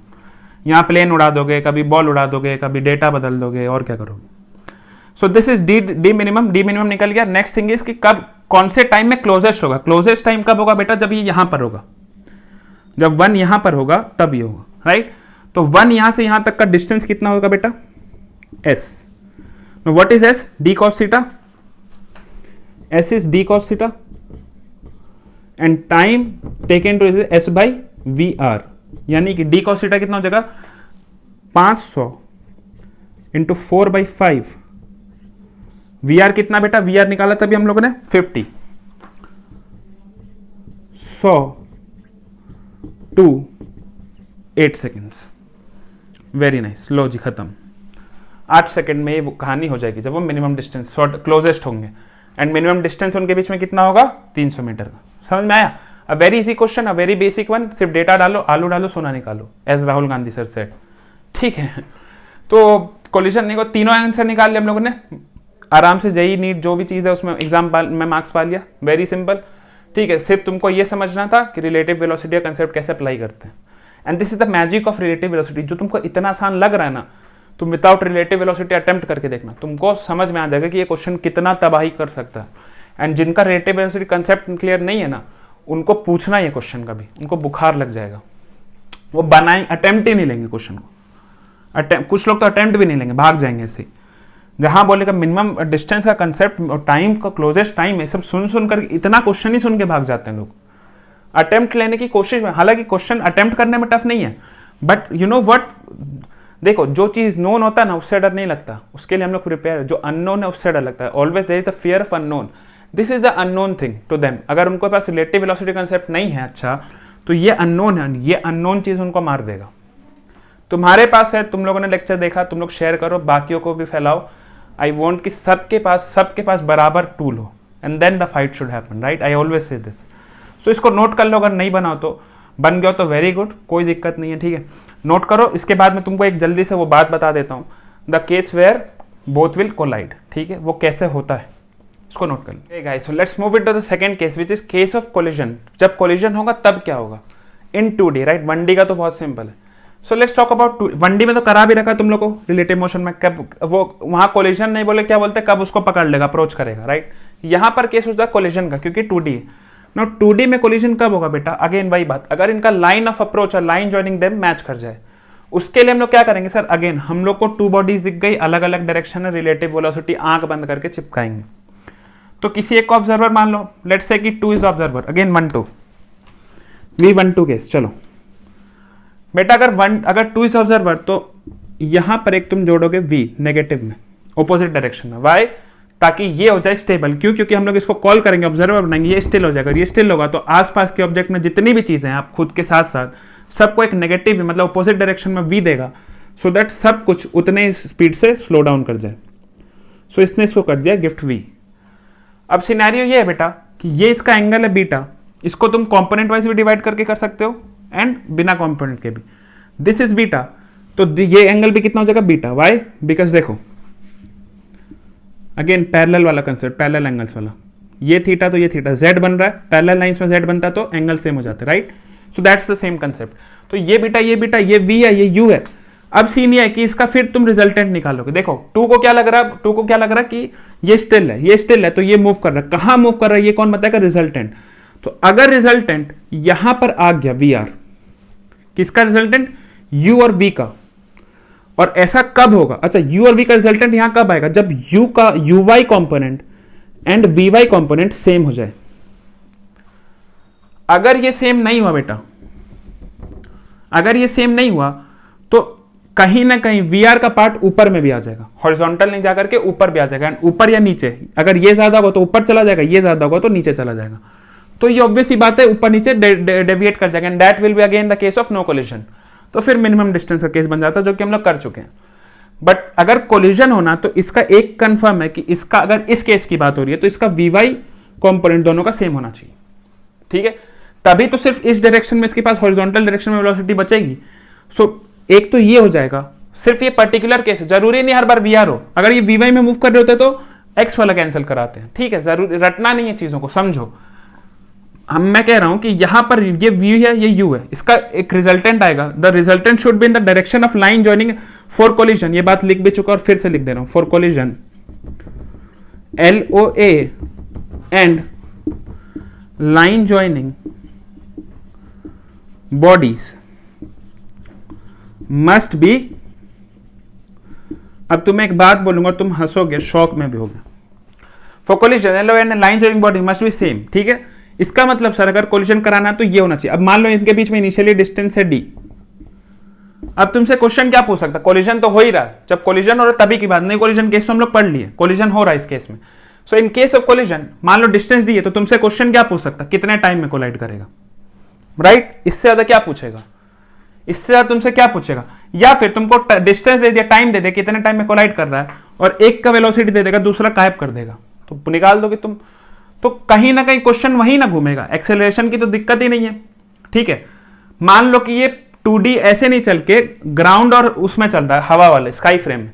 S1: यहाँ प्लेन उड़ा दोगे, कभी बॉल उड़ा दोगे, कभी डेटा बदल दोगे, और क्या करोगे? सो this is D minimum. D minimum निकल गया। नेक्स्ट थिंग इज कि कब, कौन से टाइम में क्लोजेस्ट होगा? क्लोजेस्ट टाइम कब होगा बेटा? जब ये यहां पर होगा, जब 1 यहां पर होगा तब ये होगा, राइट। तो 1 यहां से यहां तक का डिस्टेंस कितना होगा बेटा? s। What is s? d cos theta. s is d cos theta and time taken to s by v r, यानी कि डी कॉस थीटा कितना हो जाएगा 500 इंटू 4/5। वी आर कितना बेटा, वी आर निकाला तभी हम लोगों ने 50, 100 टू 8 सेकेंड्स। वेरी नाइस, लो जी खत्म। 8 सेकेंड में ये कहानी हो जाएगी जब वो मिनिमम डिस्टेंस शॉर्ट क्लोजेस्ट होंगे, एंड मिनिमम डिस्टेंस उनके बीच में कितना होगा 300 मीटर का। समझ में आया? A very easy question, a very basic one, सिर्फ डेटा डालो, आलू डालो, सोना निकालो, as Rahul Gandhi sir said. ठीक है, तो कोलिजन नहीं को तीनों आंसर निकाल लिया हम लोगों ने आराम से। जेई नीट जो भी चीज़ है उसमें एग्जाम में मार्क्स पा लिया, वेरी सिंपल। ठीक है, सिर्फ तुमको ये समझना था कि रिलेटिव वेलोसिटी का कंसेप्ट कैसे अप्लाई करते हैं, and this is the magic of relative velocity. जो तुमको इतना आसान लग रहा है ना, तुम विदाउट रिलेटिव वेलोसिटी अटेम्प्ट करके देखना, तुमको समझ में आ जाएगा कि ये क्वेश्चन कितना तबाही कर सकता है। एंड जिनका रिलेटिव वेलोसिटी कंसेप्ट क्लियर नहीं है ना, उनको पूछना ये क्वेश्चन का भी, उनको बुखार लग जाएगा, वो बनाए अटेम्प्ट ही नहीं लेंगे क्वेश्चन को। कुछ लोग तो अटेम्प्ट भी नहीं लेंगे, भाग जाएंगे ऐसे। जहां बोलेगा मिनिमम डिस्टेंस का कंसेप्ट और टाइम का क्लोजेस्ट टाइम है, सब सुन कर इतना क्वेश्चन ही सुन के भाग जाते हैं लोग अटेम्प्ट लेने की कोशिश में। हालांकि क्वेश्चन अटेम्प्ट करने में टफ नहीं है, बट यू नो व्हाट, देखो जो चीज नोन होता है ना उससे डर नहीं लगता, उसके लिए हम लोग प्रिपेयर है। जो अननोन है उससे डर लगता है। Always there is the fear of unknown, this is the unknown thing to them. अगर उनके पास रिलेटिव वेलोसिटी कंसेप्ट नहीं है अच्छा, तो ये अननोन है, ये अननोन चीज उनको मार देगा। तुम्हारे पास है, तुम लोगों ने लेक्चर देखा, तुम लोग शेयर करो, बाकियों को भी फैलाओ। आई वॉन्ट कि सबके पास बराबर टूल हो, and then the fight should happen, right? I always say this. So इसको नोट कर लो, अगर नहीं बनाओ तो, बन गया तो वेरी गुड, कोई दिक्कत नहीं है। ठीक है, नोट करो। इसके बाद मैं तुमको एक जल्दी से वो बात बता देता हूँ, the case where both will collide. ठीक है, वो कैसे होता है इसको नोट कर लो। Guys, so let's move into the second case which is case of collision. जब कोलिजन होगा तब क्या होगा इन 2D, राइट? 1D का तो बहुत सिंपल है। So let's talk about 1D में तो करा भी रखा तुम लोग को रिलेटिव मोशन में, कब वो वहां कोलिजन नहीं बोले, क्या बोलते, कब उसको पकड़ लेगा, अप्रोच करेगा, राइट? यहां पर केस होता है कोलिजन का, क्योंकि 2D है। नाउ 2D में कोलिजन कब होगा बेटा? अगेन वही बात, अगर इनका लाइन ऑफ अप्रोच और लाइन जॉइनिंग देम मैच कर जाए, उसके लिए हम लोग क्या करेंगे सर? अगेन हम लोग को 2 बॉडीज दिख गई, अलग अलग डायरेक्शन है, रिलेटिव वेलोसिटी आंख बंद करके चिपकाएंगे। तो किसी एक को ऑब्जर्वर मान लो, लेट्स से कि 2 is observer, again 1 2 V12 case. चलो बेटा, अगर 2 इज ऑब्जर्वर तो यहां पर एक तुम जोड़ोगे V नेगेटिव में, ऑपोजिट डायरेक्शन में। वाई? ताकि ये हो जाए स्टेबल। क्यों? क्योंकि हम लोग इसको कॉल करेंगे, ऑब्जर्वर बनाएंगे, ये स्टिल हो जाएगा। ये स्टिल होगा तो आसपास के ऑब्जेक्ट में जितनी भी चीजें हैं, आप खुद के साथ साथ सबको एक नेगेटिव मतलब ऑपोजिट डायरेक्शन में V देगा, सो दैट सब कुछ उतने स्पीड से स्लो डाउन कर जाए। सो इसने इसको कर दिया गिफ्ट V। अब सिनेरियो ये है बेटा कि ये इसका एंगल है बीटा, इसको तुम कंपोनेंट वाइज भी डिवाइड करके कर सकते हो एंड बिना कंपोनेंट के भी। दिस इज बीटा, तो ये एंगल भी कितना हो जाएगा बीटा। वाई? बिकॉज देखो अगेन पैरेलल वाला कंसेप्ट, पैरेलल एंगल्स वाला, ये थीटा तो ये थीटा, जेड बन रहा है, पैरेलल लाइंस में जेड बनता तो एंगल सेम हो जाते, right? So that's the same concept. तो ये बीटा ये वी है, ये यू है। अब सीन ये है कि इसका फिर तुम रिजल्टेंट निकालोगे। देखो 2 को क्या लग रहा है कि ये स्टिल है, तो ये मूव कर रहा है। कहां मूव कर रहा है ये कौन बताएगा? रिजल्टेंट। तो अगर रिजल्टेंट यहां पर आ गया वी आर, किसका रिजल्टेंट? यू और वी का। और ऐसा कब होगा? अच्छा, यू और वी का रिजल्टेंट यहां कब आएगा? जब यू का u y component and v y component same हो जाए। अगर ये सेम नहीं हुआ बेटा, अगर ये सेम नहीं हुआ तो कहीं ना कहीं वी आर का पार्ट ऊपर में भी आ जाएगा, हॉरिजॉन्टल नहीं जाकर के ऊपर भी आ जाएगा, ऊपर या नीचे। अगर ये ज्यादा होगा तो ऊपर चला जाएगा, ये ज्यादा होगा तो नीचे चला जाएगा। तो ये ऑब्वियस ही बात है, ऊपर नीचे डेविएट कर जाएगा, and that will be again the case of no collision. तो फिर मिनिमम डिस्टेंस का केस बन जाता है, जो कि हम लोग कर चुके हैं। बट अगर कोलिजन होना तो इसका एक कंफर्म है कि इसका, अगर इस केस की बात हो रही है तो इसका वी वाई कॉम्पोनेंट दोनों का सेम होना चाहिए। ठीक है, तभी तो सिर्फ इस डायरेक्शन में इसके पास हॉरिजॉन्टल डायरेक्शन में वेलोसिटी बचेगी। सो एक तो ये हो जाएगा, सिर्फ ये पर्टिकुलर केस, जरूरी नहीं हर बार वी आर हो। अगर ये वी वाई में मूव कर रहे होते तो एक्स वाला कैंसिल कराते हैं। ठीक है, जरूर रटना नहीं है चीजों को, समझो। मैं कह रहा हूं कि यहां पर ये V है, ये U है, इसका एक रिजल्टेंट आएगा। The resultant should be in the direction of line joining for collision. ये बात लिख भी चुका और फिर से लिख दे रहा हूं, for collision LOA and line joining bodies must be. अब तुम्हें एक बात बोलूंगा, तुम हंसोगे, शौक में भी होगे। For collision LOA and line joining body must be same. ठीक है, इसका मतलब सर अगर कोलिजन कराना है तो ये होना चाहिए। अब मान लो इनके बीच में इनिशियली डिस्टेंस है d, अब तुमसे क्वेश्चन क्या पूछ सकता, कोलिजन तो हो ही रहा है, जब कोलिजन हो रहा है तभी की बात, नहीं कोलिजन केस तो हम लोग पढ़ लिए, कोलिजन हो रहा है इस केस में। सो इन केस ऑफ कोलिजन मान लो डिस्टेंस दी है तो तुमसे क्वेश्चन क्या पूछ सकता, कितने टाइम में कोलाइड करेगा, राइट? इससे ज्यादा क्या पूछेगा, इससे ज्यादा तुमसे क्या पूछेगा? या फिर तुमको डिस्टेंस दे दिया, टाइम दे दे कितने टाइम में कोलाइड कर रहा है, और एक का वेलोसिटी दे देगा, दूसरा गायब कर देगा, तो निकाल दोगे तुम। तो कहीं ना कहीं क्वेश्चन वहीं ना घूमेगा, एक्सेलरेशन की तो दिक्कत ही नहीं है, ठीक है। मान लो कि ये 2D ऐसे नहीं चल के ग्राउंड और उसमें चल रहा है, हवा वाले स्काई फ्रेम में,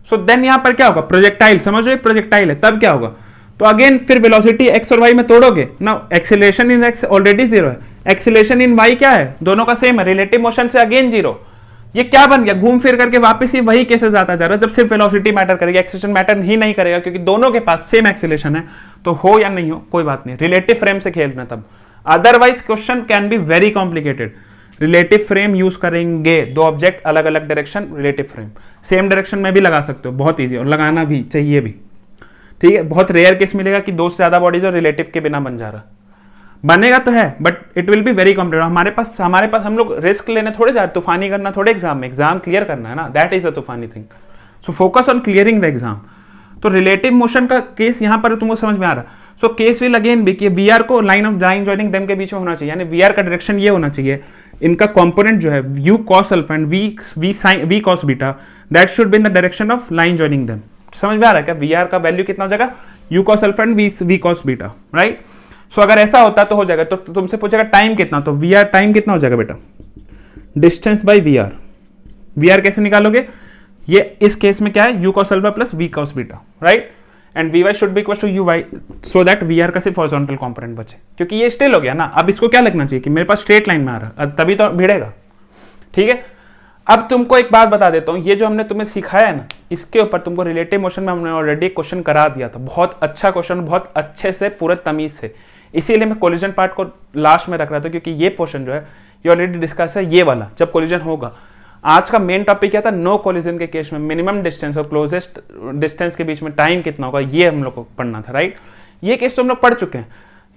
S1: सो देन यहां पर क्या होगा, प्रोजेक्टाइल, समझ रहे प्रोजेक्टाइल है, तब क्या होगा, तो अगेन फिर वेलोसिटी एक्स और वाई में तोड़ोगे ना, acceleration in x already zero है, एक्सेलरेशन इन वाई क्या है, दोनों का सेम है, रिलेटिव मोशन से अगेन जीरो। ये क्या बन गया, घूम फिर करके वापस ही वही केसेस आता जा रहा है जब सिर्फ वेलोसिटी मैटर करेगी, एक्सेलरेशन मैटर ही नहीं करेगा, क्योंकि दोनों के पास सेम एक्सेलरेशन है, तो हो या नहीं हो कोई बात नहीं, रिलेटिव फ्रेम से खेलना तब। Otherwise question can be very complicated. Relative frame use करेंगे, दो ऑब्जेक्ट अलग अलग direction, relative frame same direction में भी लगा सकते हो, बहुत ईजी, और लगाना भी चाहिए भी, ठीक है। बहुत रेयर केस मिलेगा कि दो से ज्यादा बॉडीज और रिलेटिव के बिना बन जा रहा, बनेगा तो है but it will be very complicated. हमारे पास हम लोग रिस्क लेने थोड़े जा रहे, तूफानी करना थोड़े एग्जाम में, एग्जाम क्लियर करना है ना, दैट इज अ तूफानी thing. So focus on clearing the exam. तो रिलेटिव मोशन का केस यहाँ पर तुमको समझ में आ रहा, सो केस विल अगेन भी कि वीआर को लाइन ज्वाइनिंग देम के बीच में होना चाहिए, यानी वीआर का डायरेक्शन ये होना चाहिए, इनका कंपोनेंट जो है u cos alpha and v cos beta, that should be in the direction of line joining them. समझ में आ रहा है क्या, वीआर का वैल्यू कितना हो जाएगा, u cos alpha and v cos beta, right. So अगर ऐसा होता तो हो जाएगा, तो तुमसे पूछेगा टाइम कितना, तो वीआर टाइम कितना हो जाएगा बेटा, डिस्टेंस बाय वीआर। वीआर कैसे निकालोगे, ये इस केस में क्या है, u cos alpha plus v cos beta, right, and vy should be equal to uy, so that v r का सिर्फ हॉरिजॉन्टल कंपोनेंट बचे, क्योंकि ये स्टिल हो गया ना। अब इसको क्या लगना चाहिए कि मेरे पास स्ट्रेट लाइन में आ रहा है, तभी तो भिड़ेगा, ठीक है। अब तुमको एक बात बता देता हूं, ये जो हमने तुम्हें सिखाया है ना, इसके ऊपर तुमको रिलेटिव मोशन में हमने ऑलरेडी क्वेश्चन करा दिया था, बहुत अच्छा क्वेश्चन, बहुत अच्छे से पूरे तमीज से, इसीलिए मैं कोलिजन पार्ट को लास्ट में रख रहा था, क्योंकि ये पोर्शन जो है ये ऑलरेडी डिस्कस है, ये वाला जब कोलिजन होगा। आज का मेन टॉपिक क्या था, नो कोलिजन के केस में मिनिमम डिस्टेंस और क्लोजेस्ट डिस्टेंस के बीच में टाइम कितना होगा, ये हम लोग को पढ़ना था, राइट। ये केस तो हम लोग पढ़ चुके हैं,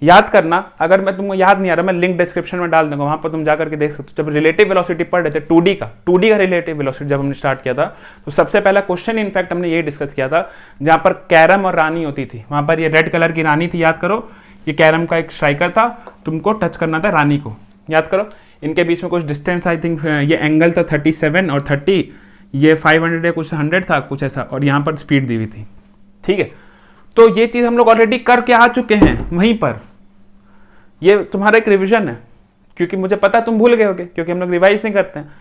S1: याद करना, अगर मैं तुमको याद नहीं आ रहा मैं लिंक डिस्क्रिप्शन में डाल दूंगा, वहां पर तुम जाकर के देख सकते हो। जब रिलेटिव वेलोसिटी पढ़ रहे थे 2D का रिलेटिव वेलोसिटी जब हमने स्टार्ट किया था, तो सबसे पहला क्वेश्चन इनफैक्ट हमने यही डिस्कस किया था, जहां पर कैरम और रानी होती थी, वहां पर ये रेड कलर की रानी थी, याद करो, ये कैरम का एक स्ट्राइकर था, तुमको टच करना था रानी को, याद करो। इनके बीच में कुछ डिस्टेंस, आई थिंक ये एंगल था 37 और 30, ये 500 या कुछ 100 था कुछ ऐसा, और यहाँ पर स्पीड दी हुई थी, ठीक है। तो ये चीज हम लोग ऑलरेडी करके आ चुके हैं वहीं पर, ये तुम्हारा एक रिवीजन है, क्योंकि मुझे पता तुम भूल गए होगे, क्योंकि हम लोग रिवाइज नहीं करते हैं,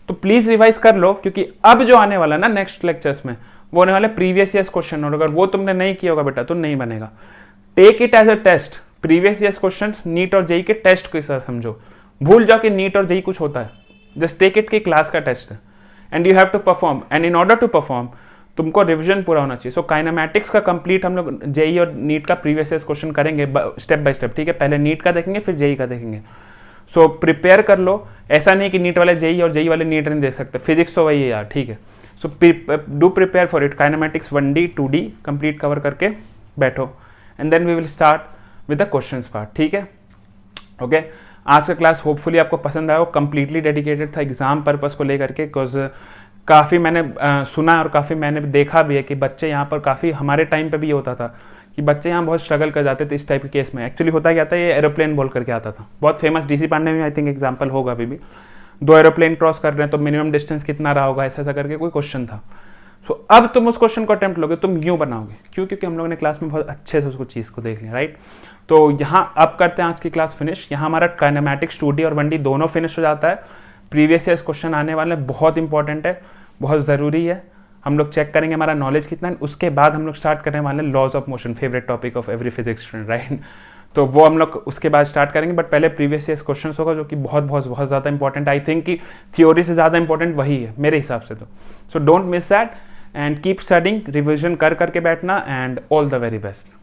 S1: तो प्लीज रिवाइज कर लो, क्योंकि अब जो आने वाला ना नेक्स्ट लेक्चर्स में वो होने वाले प्रीवियस ईयर्स क्वेश्चन, और अगर वो तुमने नहीं किया होगा बेटा तो नहीं बनेगा। Take it as a test, previous years question NEET और जेई के टेस्ट को सर समझो, भूल जाओ कि नीट और जेई कुछ होता है, जस्ट टेक इट की क्लास का टेस्ट है, and you have to perform, and in order to perform तुमको रिवीजन पूरा होना चाहिए। सो काइनेमैटिक्स का कंप्लीट हम लोग जेई और नीट का प्रीवियस ईयर्स क्वेश्चन करेंगे स्टेप बाय स्टेप, ठीक है। पहले नीट का देखेंगे फिर जेई का देखेंगे, सो प्रिपेयर कर लो, ऐसा नहीं कि नीट वाले जेई और जेई वाले नीट नहीं दे सकते, फिजिक्स तो वही है यार, ठीक है। So do prepare for it, kinematics 1D 2D complete cover करके बैठो, and then we will start with the questions part, ठीक है, ओके। आज का क्लास होपफुली आपको पसंद आया हो, कंप्लीटली डेडिकेटेड था एग्जाम पर्पस को लेकर के, बिकॉज काफ़ी मैंने सुना और काफ़ी मैंने देखा भी है कि बच्चे यहाँ पर काफ़ी, हमारे टाइम पे भी ये होता था कि बच्चे यहाँ बहुत स्ट्रगल कर जाते थे इस टाइप के केस में। एक्चुअली होता क्या था, ये एरोप्लेन बोल करके आता था, बहुत फेमस डीसी पांडे में आई थिंक एग्जाम्पल होगा अभी भी, 2 एरोप्लेन क्रॉस कर रहे हैं तो मिनिमम डिस्टेंस कितना रहा होगा, ऐसा करके कोई क्वेश्चन था। सो अब तुम उस क्वेश्चन को अटेम्प्ट लोगे, तुम यूँ बनाओगे, क्यों, क्योंकि हम लोगों ने क्लास में बहुत अच्छे से उसको चीज़ को देख लिया, राइट। तो यहाँ अब करते हैं आज की क्लास फिनिश, यहाँ हमारा काइनेमैटिक्स 2D और 1D दोनों फिनिश हो जाता है। प्रीवियस ईयर्स क्वेश्चन आने वाले बहुत इंपॉर्टेंट है, बहुत ज़रूरी है, हम लोग चेक करेंगे हमारा नॉलेज कितना है, उसके बाद हम लोग स्टार्ट करने वाले laws of motion, favourite topic of every physics student, right. तो वो हम लोग उसके बाद स्टार्ट करेंगे, बट पहले प्रीवियस ईयर्स क्वेश्चंस होगा, जो कि बहुत बहुत बहुत ज़्यादा इंपॉर्टेंट, आई थिंक कि थ्योरी से ज़्यादा इंपॉर्टेंट वही है मेरे हिसाब से तो। So don't miss that and keep studying, revision कर करके बैठना, and all the very best.